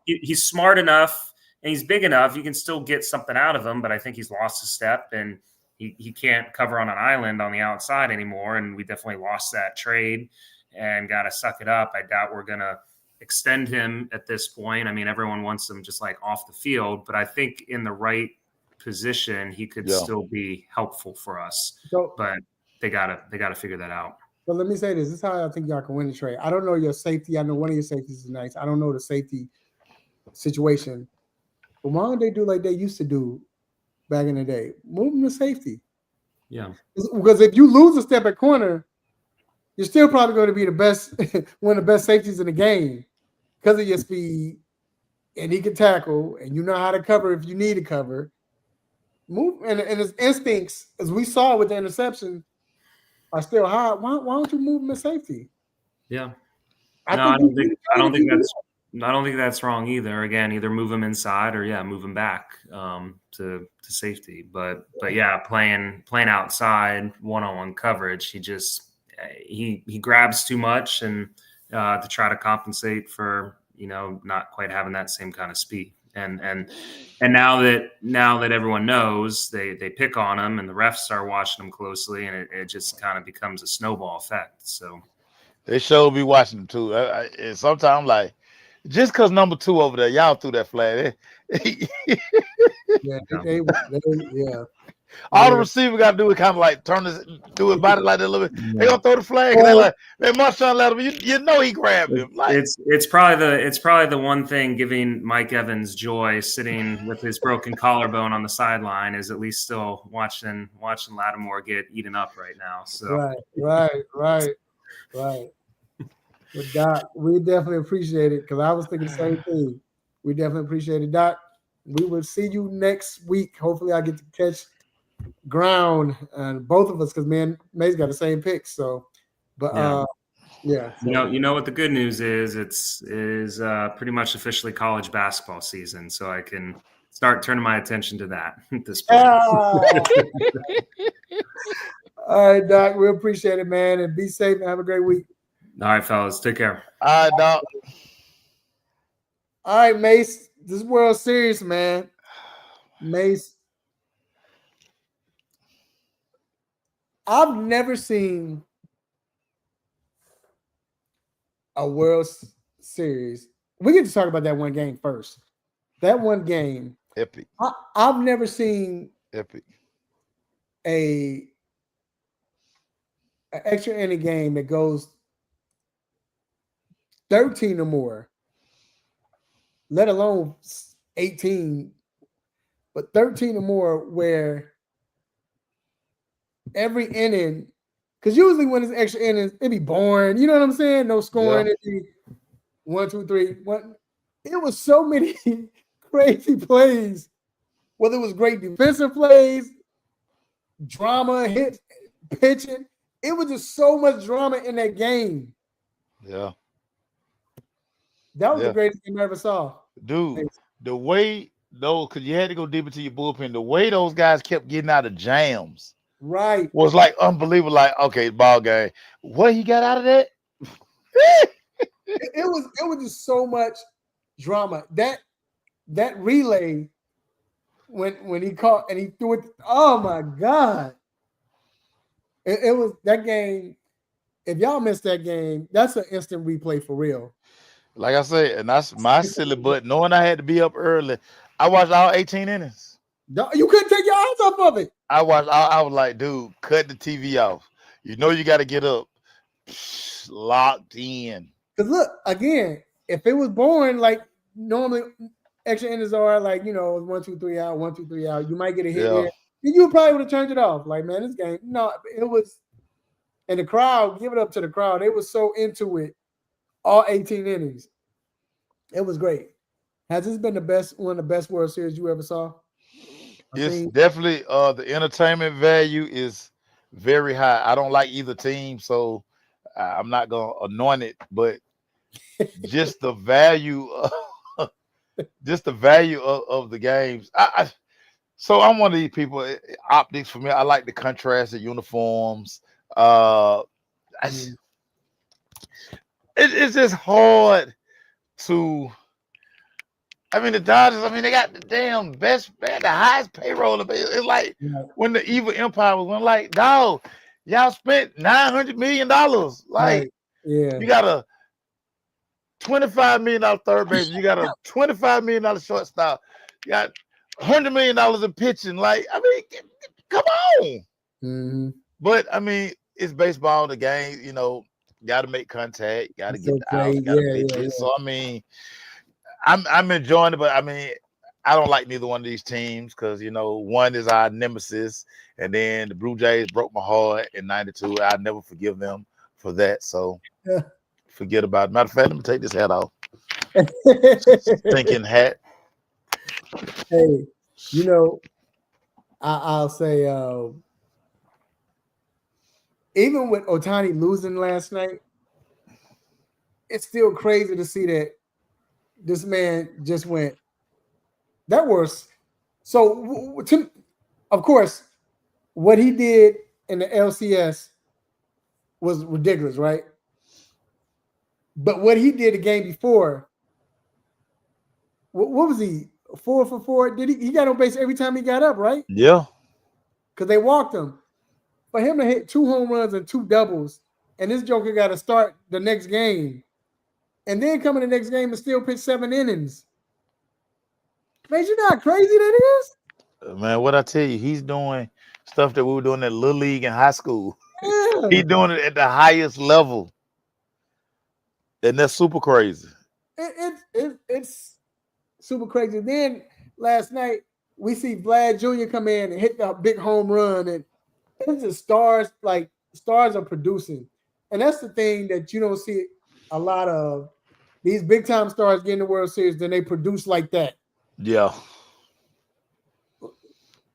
he's smart enough and he's big enough. You can still get something out of him, but I think he's lost a step and he can't cover on an island on the outside anymore. And we definitely lost that trade and got to suck it up. I doubt we're going to extend him at this point. I mean, everyone wants him just like off the field, but I think in the right position, he could still be helpful for us. But they gotta figure that out. But let me say this is how I think y'all can win the trade. I don't know your safety. I know one of your safeties is nice. I don't know the safety situation. But why don't they do like they used to do back in the day? Move them to safety. Yeah. Because if you lose a step at corner, you're still probably going to be the best, one of the best safeties in the game because of your speed, and he can tackle, and you know how to cover if you need to cover. Move and his instincts, as we saw with the interception, are still high. Why don't you move him to safety? Yeah. I don't think that's wrong either. Again, either move him inside or move him back to safety. But playing outside one-on-one coverage, he grabs too much and to try to compensate for not quite having that same kind of speed. And now that everyone knows, they pick on him and the refs are watching him closely, and it just kind of becomes a snowball effect. So they sure be watching him too. And sometimes like, just because number 2 over there, y'all threw that flag. All the receiver got to do is kind of like do his body like that a little bit. They gonna throw the flag, and they like, man, Marshawn Lattimore, you know he grabbed him. Like, it's probably the one thing giving Mike Evans joy, sitting with his broken collarbone on the sideline, is at least still watching Lattimore get eaten up right now. So right. But Doc, we definitely appreciate it because I was thinking the same thing. We definitely appreciate it, Doc. We will see you next week. Hopefully, I get to catch ground and both of us because me and May's got the same picks. So, but So. You know what the good news is? It's pretty much officially college basketball season, so I can start turning my attention to that at this point. All right, Doc. We appreciate it, man, and be safe and have a great week. All right, fellas. Take care. All right, Doc. All right, Mace. This World Series, man. Mace. I've never seen a World Series. We get to talk about that one game first. That one game. Epic. I've never seen epic. A an extra inning game that goes 13 or more, let alone 18, but 13 or more, where every inning, because usually when it's extra innings, it'd be boring. You know what I'm saying? No scoring. Yeah. It'd be 1, 2, 3. One. It was so many crazy plays, whether it was great defensive plays, drama, hits, pitching. It was just so much drama in that game. Yeah. That was the Yeah. greatest game I ever saw. Dude, the way those, because you had to go deep into your bullpen, the way those guys kept getting out of jams Right. was like unbelievable. Like, okay, ball game. What he got out of that? It was just so much drama. That relay when he caught and he threw it. Oh my God. It was that game. If y'all missed that game, that's an instant replay for real. Like I said, and that's my silly butt. Knowing I had to be up early, I watched all 18 innings. You couldn't take your eyes off of it. I was like, dude, cut the TV off. You know you got to get up. Locked in. Because look, again, if it was boring, like normally extra innings are like, 1, 2, 3 out, 1, 2, 3 out. You might get a hit here. Then you probably would have turned it off. Like, man, this game. No, it was, and the crowd, give it up to the crowd. They were so into it all 18 innings. It was great. Has this been one of the best World Series you ever saw? It's definitely the entertainment value is very high. I don't like either team, so I'm not gonna anoint it, but just the value of, of the games. So I'm one of these people. Optics for me, I like the contrast of uniforms. It's just hard to. I mean, the Dodgers, they got the damn best, the highest payroll. It's like when the evil empire was when, like, dog, y'all spent $900 million. Like, you got a $25 million third base. You got a $25 million shortstop. You got $100 million in pitching. Like, come on. Mm-hmm. But, it's baseball, the game, got to make contact, got to get the outs, got to pitch it. So, I'm enjoying it, but I don't like neither one of these teams because one is our nemesis, and then the Blue Jays broke my heart in '92. I'll never forgive them for that. So forget about it. Matter of fact, let me take this hat off. Stinking hat. Hey, I'll say even with Ohtani losing last night, it's still crazy to see that this man just went that worse. So, of course, what he did in the LCS was ridiculous, right? But what he did the game before, what was he? 4 for 4? Did he got on base every time he got up, right? Yeah. Because they walked him. For him to hit 2 home runs and 2 doubles, and this joker got to start the next game. And then come in the next game and still pitch 7 innings. Man, you know how crazy that is? Man, what I tell you, he's doing stuff that we were doing at Little League in high school. Yeah. He's doing it at the highest level. And that's super crazy. It's super crazy. Then last night, we see Vlad Jr. come in and hit the big home run. And it's just stars are producing. And that's the thing that you don't see a lot of. These big time stars get in the World Series, then they produce like that. Yeah.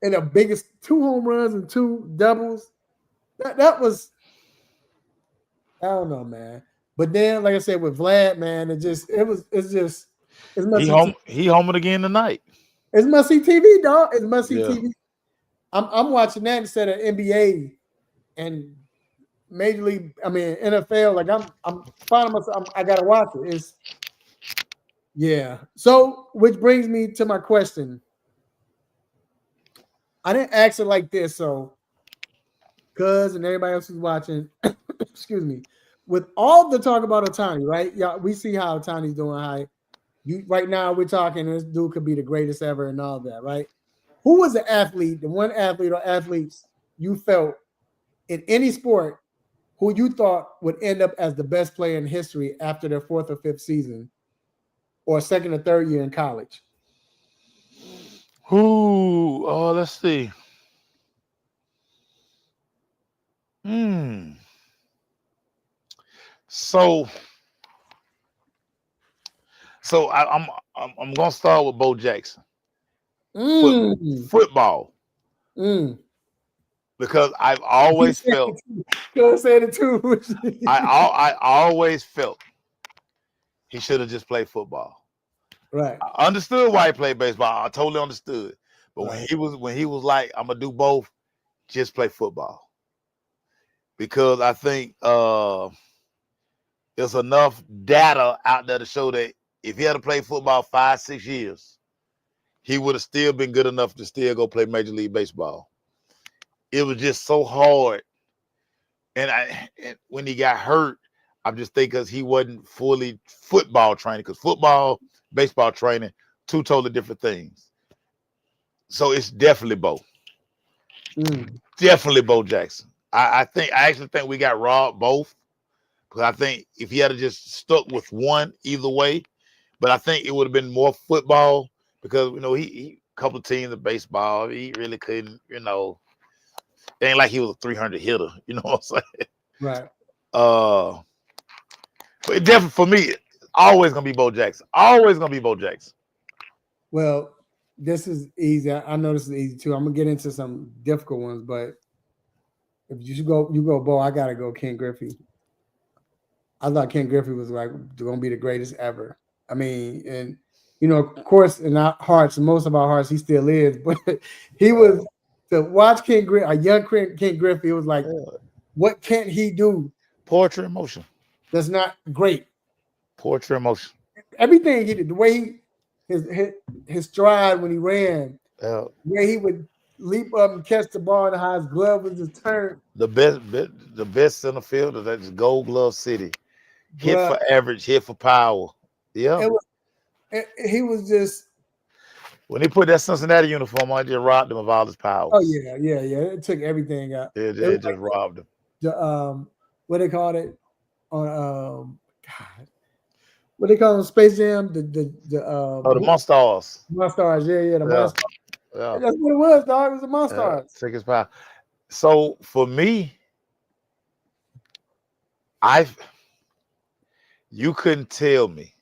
And the biggest 2 home runs and 2 doubles. That was, I don't know, man. But then, like I said, with Vlad, man, it's just he homered again tonight. It's must see TV, dog. It's must see TV. I'm watching that instead of NBA and Major League, NFL. Like I'm finding myself. I gotta watch it. So, which brings me to my question. I didn't ask it like this, so cuz and everybody else who's watching, excuse me. With all the talk about Ohtani, right? Yeah, we see how Ohtani's doing. Right now we're talking. This dude could be the greatest ever and all that, right? Who was the one athlete or athletes you felt in any sport who you thought would end up as the best player in history after their 4th or 5th season, or 2nd or 3rd year in college? Who? Oh, let's see. So I'm gonna start with Bo Jackson. Football. Because I've always felt. Go say it too. I always felt he should have just played football. Right. I understood why he played baseball. I totally understood. But Right. when he was like, I'm gonna do both, just play football. Because I think there's enough data out there to show that if he had to play football 5-6 years, he would have still been good enough to still go play Major League Baseball. It was just so hard. And when he got hurt, I'm just thinking because he wasn't fully football training, because football, baseball training, two totally different things. So it's definitely Bo. Definitely Bo Jackson. I actually think we got robbed both. Because I think if he had just stuck with one either way, but I think it would have been more football because he a couple of teams of baseball, he really couldn't, it ain't like he was a 300 hitter, you know what I'm saying? Right. But it definitely for me, always gonna be Bo Jackson. Always gonna be Bo Jackson. Well, this is easy. I know this is easy too. I'm gonna get into some difficult ones, but if you go Bo, I gotta go Ken Griffey. I thought Ken Griffey was like gonna be the greatest ever. I mean, and of course, in our hearts, most of our hearts, he still is. But he was to watch Ken Griffey, a young Ken Griffey. It was like, what can't he do? Poetry in motion. That's not great. Poetry in motion. Everything he did, the way his stride when he ran, the way he would leap up and catch the ball and how his glove was just turned. The best center fielder, that's Gold Glove City. Hit for average, hit for power. Yeah. He was just. When he put that Cincinnati uniform on, it just robbed him of all his power. Oh yeah. It took everything out. It just robbed him. The what they called it on God. What they call it, Space Jam? The Monstars. Monstars, the Monstars. Yeah. That's what it was, dog. It was the Monstars. Took his power. So for me, you couldn't tell me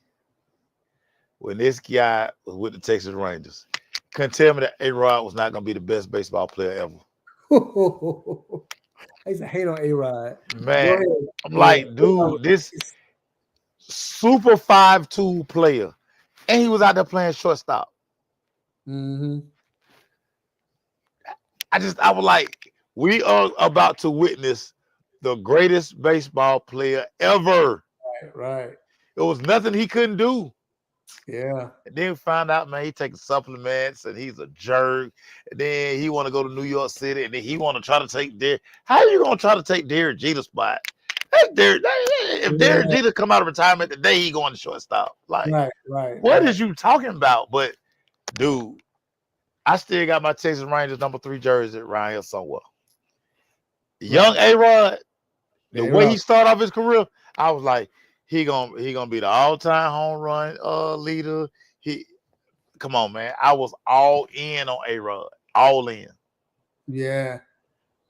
when this guy was with the Texas Rangers, couldn't tell me that A-Rod was not going to be the best baseball player ever. I used to hate on A-Rod. Man, I'm like, dude, this super 5'2" player, and he was out there playing shortstop. Mm-hmm. I was like, we are about to witness the greatest baseball player ever. Right. It was nothing he couldn't do. Yeah. And then we found out, man, he taking supplements and he's a jerk. And then he want to go to New York City and then he want to try to take Derek. How are you going to try to take Derek Jeter's spot? If Derek Jeter come out of retirement today, he going to shortstop. Like, what is you talking about? But, dude, I still got my Texas Rangers number 3 jersey around here somewhere. Young A-Rod, the way he started off his career, I was like, he gonna be the all-time home run leader. Come on, man. I was all in on A-Rod. All in. Yeah.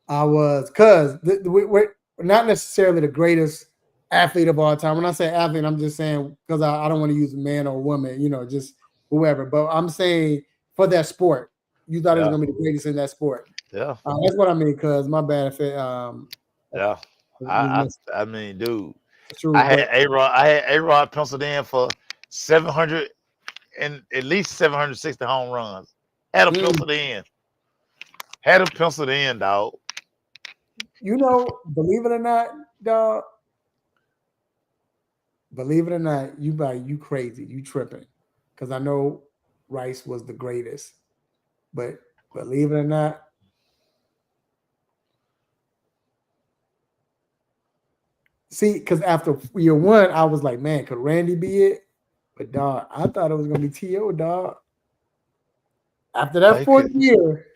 I was, because we're not necessarily the greatest athlete of all time. When I say athlete, I'm just saying, because I don't want to use man or woman, just whoever. But I'm saying for that sport, you thought it was going to be the greatest in that sport. Yeah. That's what I mean, because my bad if it. Yeah. I mean, dude. True, I had A-Rod penciled in for 700 and at least 760 home runs. Had him penciled in. Had him penciled in, dog. Believe it or not, dog. Believe it or not, you crazy, you tripping. Because I know Rice was the greatest. But believe it or not, see, because after year 1, I was like, man, could Randy be it? But dog, I thought it was gonna be T.O., dog. After that 4th year,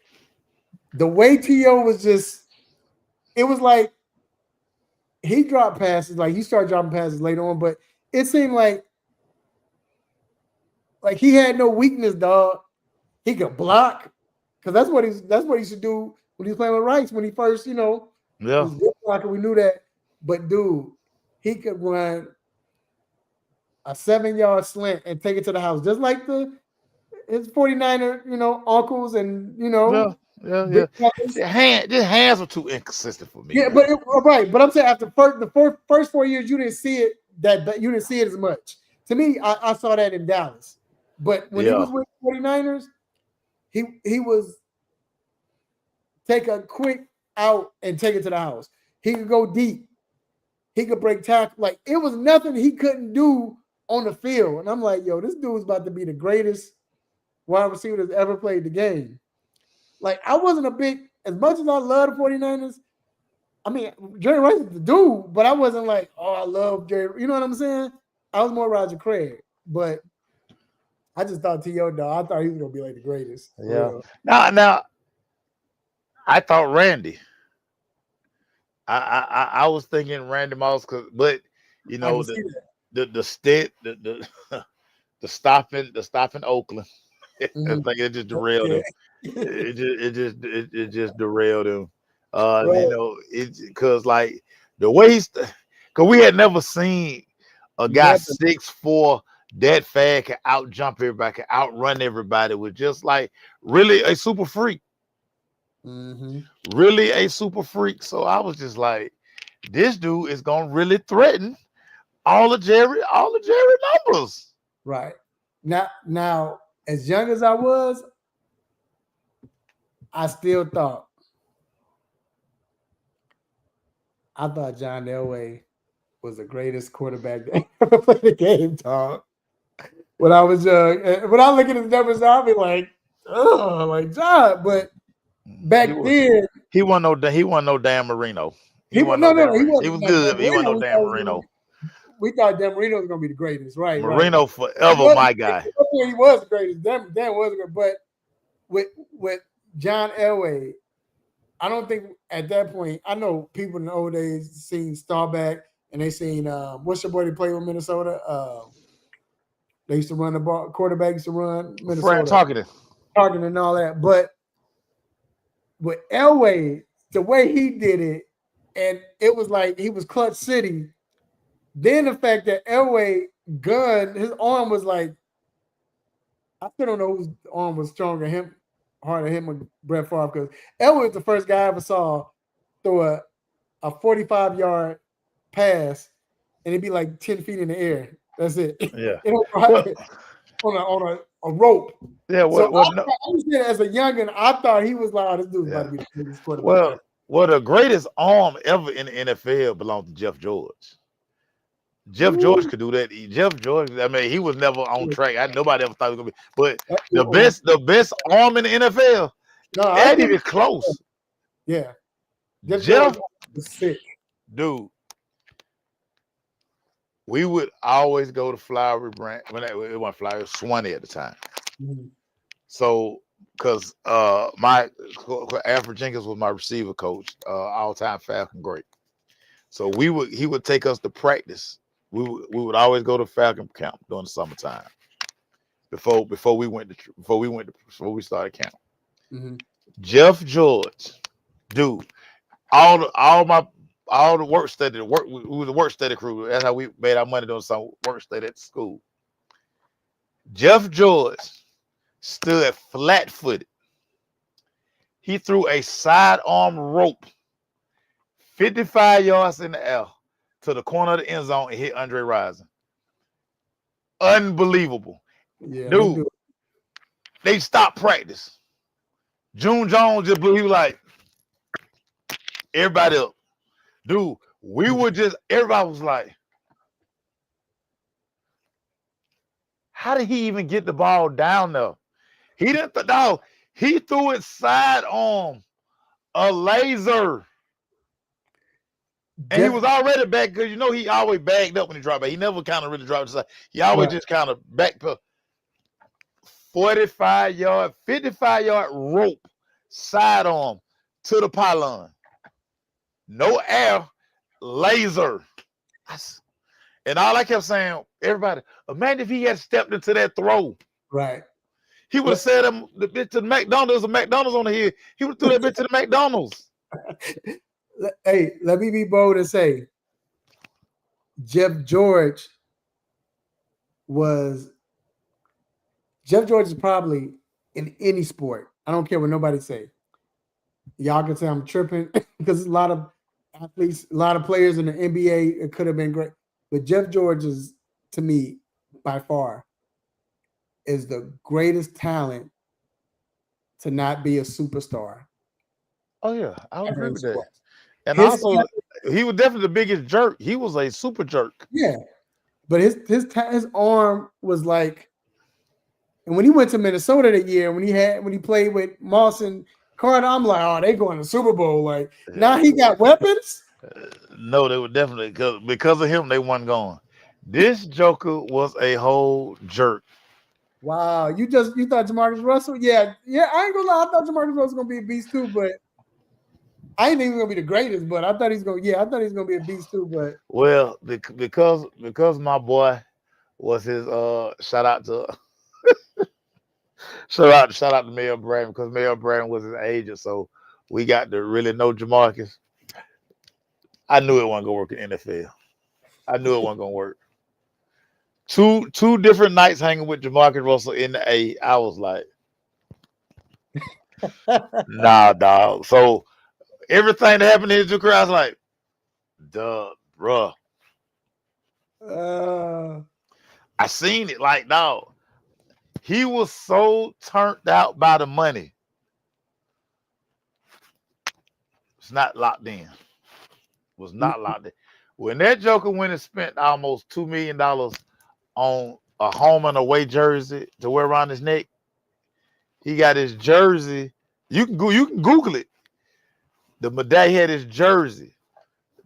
the way T.O. was just, it was like he dropped passes. Like he started dropping passes later on, but it seemed like he had no weakness, dog. He could block because that's what he should do when he was playing with Rice when he first, he was good blocker. We knew that, but dude, he could run a 7-yard slant and take it to the house, just like his 49er, uncles and Yeah. big brothers. His hands were too inconsistent for me. Yeah, man. but I'm saying after the first 4 years, you didn't see it you didn't see it as much. To me, I saw that in Dallas, but when he was with 49ers, he was take a quick out and take it to the house. He could go deep. He could break tackle. Like it was nothing he couldn't do on the field. And I'm like, yo, this dude's about to be the greatest wide receiver that's ever played the game. Like I wasn't as much as I love the 49ers. I mean, Jerry Rice is the dude, but I wasn't like, oh, I love Jerry. You know what I'm saying? I was more Roger Craig, but I just thought T.O. dog. I thought he was gonna be like the greatest. Yeah. Now, I thought Randy. I was thinking Randy Moss, but the stopping Oakland. I think it just derailed him. It just derailed him. Because like the way because we had never seen a guy 6'4" that fast can out jump everybody, can outrun everybody. Was just like really a super freak. Really a super freak. So I was just like, this dude is gonna really threaten all the Jerry numbers. Right. Now, as young as I was, I thought John Elway was the greatest quarterback that ever played the game, dog. When I was young, when I look at his numbers, I'll be like, oh, like John. But back then, he wasn't no Dan Marino. He was good. But he wasn't no Dan Marino. We thought Dan Marino was gonna be the greatest, right? Marino forever, my guy. He was the greatest. Dan was the greatest, but with John Elway, I don't think at that point. I know people in the old days seen Starback and they seen what's your boy that played with Minnesota? They used to run the ball. Quarterback used to run Minnesota. Talking and all that. But with Elway, the way he did it, and it was like he was clutch city. Then the fact that Elway gun, his arm was like, I still don't know whose arm was stronger, harder, him or Brett Favre, because Elway was the first guy I ever saw throw a 45-yard pass and it'd be like 10 feet in the air. That's it. Yeah. on a rope. Yeah. I understand as a youngin', I thought he was like, oh, this dude's about to be the biggest quarterback. Well, the greatest arm ever in the NFL belonged to Jeff George. George could do that. Jeff George, I mean, he was never on track. Nobody ever thought he was gonna be. But the best arm in the NFL, ain't even close. Yeah. Jeff was sick. Dude. We would always go to Flowery Branch when it wasn't Flowery, Swanee at the time. Mm-hmm. So, because Alfred Jenkins was my receiver coach, all-time Falcon great. So he would take us to practice. We would always go to Falcon camp during the summertime. Before we started camp. Mm-hmm. Jeff George, dude, all the work study, we were the work study crew. That's how we made our money doing some work study at school. Jeff George stood flat-footed. He threw a sidearm rope 55 yards in the air to the corner of the end zone and hit Andre Rison. Unbelievable. Yeah, dude, they stopped practice. June Jones just blew. He was like, everybody up. Dude, everybody was like, how did he even get the ball down there? He didn't, he threw it sidearm, a laser. And he was already back because he always bagged up when he dropped back. He never kind of really dropped aside. He always just kind of back 55-yard rope sidearm to the pylon. No air. laser. And all I kept saying, everybody, imagine if he had stepped into that throw. Right. He would have said the bitch to the McDonald's. A McDonald's on the hill. He would have threw that bitch to the McDonald's. Hey, let me be bold and say, Jeff George is probably in any sport. I don't care what nobody say. Y'all can say I'm tripping because a lot of athletes, a lot of players in the NBA, it could have been great. But Jeff George is, to me, by far, is the greatest talent to not be a superstar. Oh, yeah. I would agree with that. Sports. And also, he was definitely the biggest jerk. He was a super jerk. Yeah. But his arm was like, and when he went to Minnesota that year, when he played with Moss and Carter, I'm like, oh, they going to the Super Bowl. Like, now he got weapons. No, they were definitely because of him, they wasn't going. This Joker was a whole jerk. Wow, you thought Jamarcus Russell? Yeah. I ain't gonna lie, I thought Jamarcus Russell was gonna be a beast too, but I didn't think he was gonna be the greatest. But I thought he's gonna be a beast too. But well, because my boy was his shout out to Mayor Brandon, because Mayor Brandon was his agent, so we got to really know Jamarcus. I knew it wasn't gonna work in NFL. I knew it wasn't gonna work. Two different nights hanging with Jamarcus Russell in the A. I was like, nah, dog. So everything that happened in his career, I was like, duh, bruh. I seen it, like, dog. He was so turned out by the money. It's not locked in. Was not locked in. When that Joker went and spent almost $2 million on a home and away jersey to wear around his neck, he got his jersey. You can Google it. The Madai had his jersey,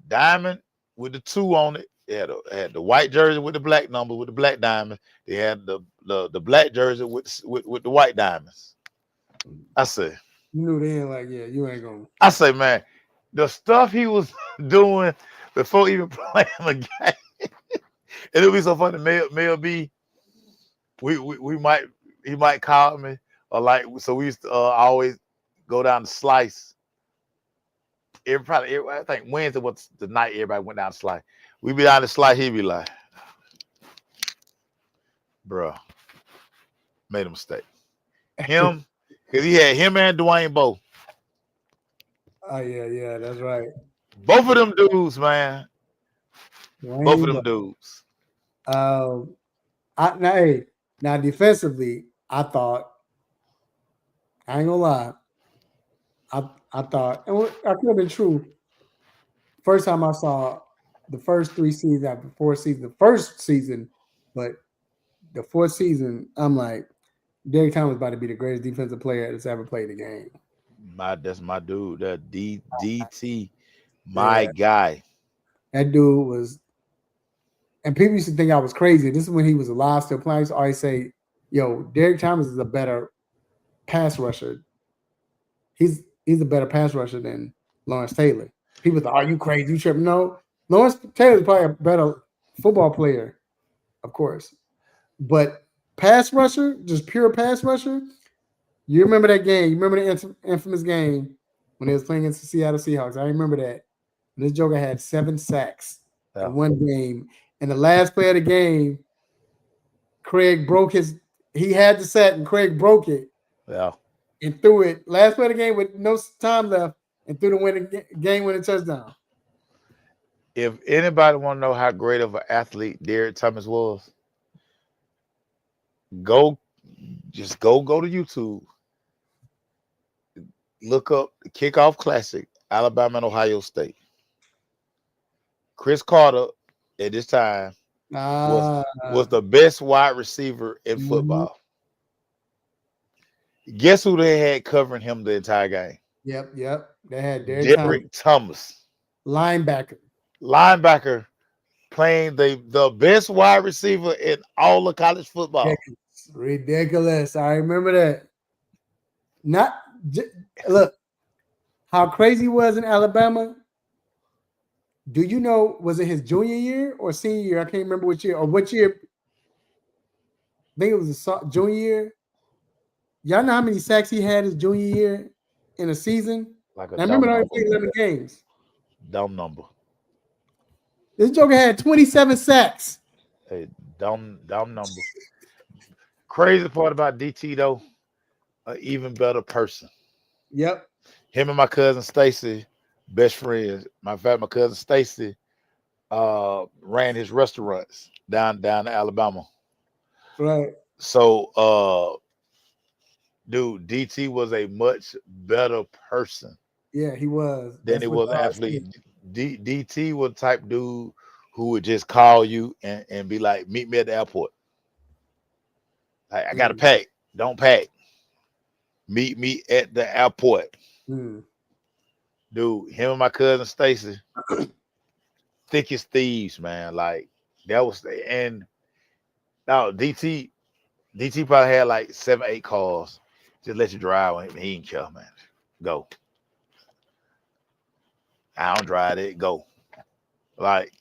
diamond with the 2 on it. It had the white jersey with the black number with the black diamond. They had the black jersey with the white diamonds. I say, you knew then, like, yeah, you ain't gonna. I say, man, the stuff he was doing before even playing the game, it'll be so funny. Mel B, he might call me, or like, so we used to always go down to Slice. I think Wednesday was the night everybody went down to Slice. We be down to Slice, he'd be like, bro, made a mistake. Him, because he had him and Dwayne both. Oh yeah, that's right. Both of them dudes, man. Both of them dudes. Now defensively, I thought, I ain't gonna lie, I thought, and I could have been true. First time I saw the first 3 seasons after 4 seasons, the first season, but the 4th season, I'm like, Derrick Thomas about to be the greatest defensive player that's ever played the game. That's my dude. That DT, my guy. That dude was, and people used to think I was crazy. This is when he was alive, still playing. So I always say, yo, Derrick Thomas is a better pass rusher. He's a better pass rusher than Lawrence Taylor. People thought, are you crazy? You tripping? No. Lawrence Taylor is probably a better football player, of course. But pass rusher, just pure pass rusher, you remember that game. You remember the infamous game when they was playing against the Seattle Seahawks. I remember that. And this Joker had 7 sacks in one game. And the last play of the game, Craig he had the sack and Craig broke it. Yeah. And threw it. Last play of the game with no time left and threw the game-winning touchdown. If anybody want to know how great of an athlete Derrick Thomas was, go to YouTube. Look up the Kickoff Classic, Alabama and Ohio State. Chris Carter at this time was the best wide receiver in football. Guess who they had covering him the entire game? Yep. They had Derrick Thomas. Linebacker playing the best wide receiver in all of college football. Ridiculous. I remember that. Look, how crazy he was in Alabama. Do you know, was it his junior year or senior year? I can't remember which year or what year. I think it was a junior year. Y'all know how many sacks he had his junior year in a season? Like a I remember dumb he number. played 11 games. Dumb number. This Joker had 27 sacks. Hey, dumb number. Crazy part about DT though, an even better person. Yep. Him and my cousin Stacy, best friends. My cousin Stacy ran his restaurants down in Alabama. Right. So dude, DT was a much better person. Yeah, he was. Than he was an athlete. DT was the type dude who would just call you and be like, meet me at the airport. Like, I gotta pack. Don't pack. Meet me at the airport. Dude, him and my cousin Stacy, thick as thieves, man. Like, that was and now DT probably had like 7-8 cars. Just let you drive on him. He didn't care, man. Go. I don't drive it. Go. Like,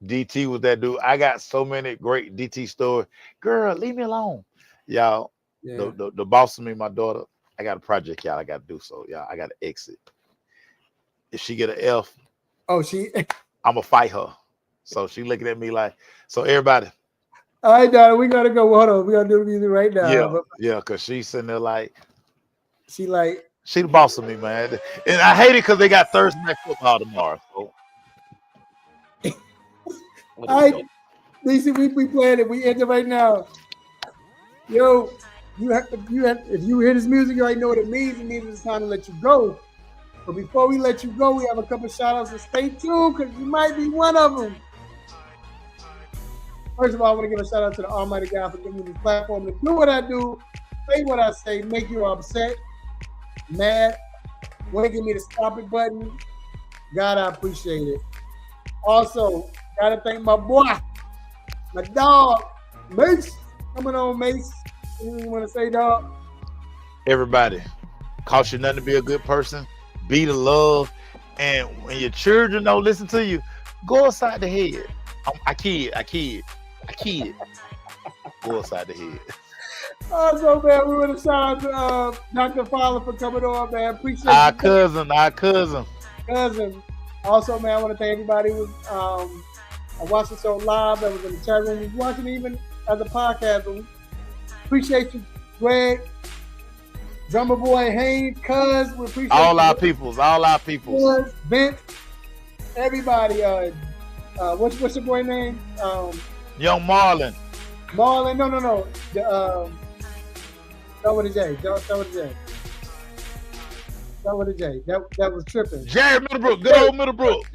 DT was that dude. I got so many great DT stories. Girl, leave me alone. Y'all, the boss of me, my daughter, I got a project, y'all. I got to do so. Y'all, I got to exit. If she get an F, I'm going to fight her. So she looking at me like, so everybody. All right, daughter, we got to go. Hold on. We got to do the music right now. Yeah, because she's sitting there like. She the boss of me, man. And I hate it because they got Thursday night football tomorrow. So. All right, DC, we playing it. We enter right now. Yo, if you hear this music, you already know what it means. It means it's time to let you go. But before we let you go, we have a couple shout outs, so stay tuned because you might be one of them. First of all, I want to give a shout out to the Almighty God for giving me this platform to do what I do, say what I say, make you upset, mad, want to give me the stop it button. God, I appreciate it. Also, gotta thank my boy, my dog, Mace. Coming on, Mace. You want to say, dog? Everybody, cost you nothing to be a good person. Be the love. And when your children don't listen to you, go aside the head. I kid. Go aside the head. Also, man, we want to shout out to Dr. Fowler for coming on, man. Appreciate our you. cousin. Also, man, I want to thank everybody who was watching so live, that was in the chat room, was watching even as a podcast. But appreciate you, Greg, Drummer Boy, Haynes, Cuz. We appreciate all our peoples. Cuz, Vince, everybody. What's your boy name? Young Marlon. Marlon, no. Start with a J. Start with a J. That was tripping. Jerry Middlebrook, good old Middlebrook.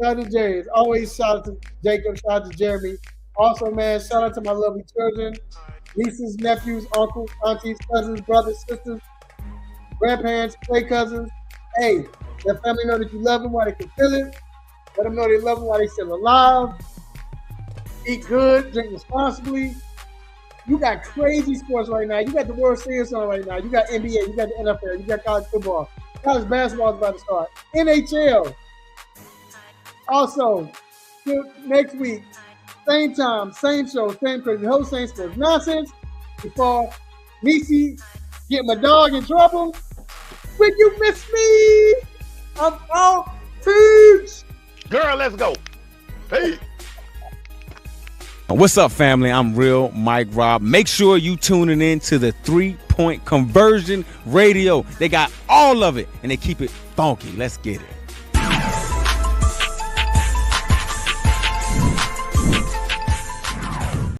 Shout out to Jerry. Always shout out to Jacob. Shout out to Jeremy. Also, man, shout out to my lovely children, nieces, nephews, uncles, aunties, cousins, brothers, sisters, grandparents, play cousins. Hey, let family know that you love them while they can feel it. Let them know they love them while they still alive. Eat good, drink responsibly. You got crazy sports right now. You got the World Series on right now. You got NBA, you got the NFL, you got college football. College basketball is about to start. NHL. Also, next week, same time, same show, same crazy, whole same sports nonsense. Before Nisi get my dog in trouble. When you miss me, I'm out. Peace. Girl, let's go. Peace. What's up, family? I'm Real Mike Rob. Make sure you tuning in to the 3-Point Conversion Radio. They got all of it, and they keep it funky. Let's get it.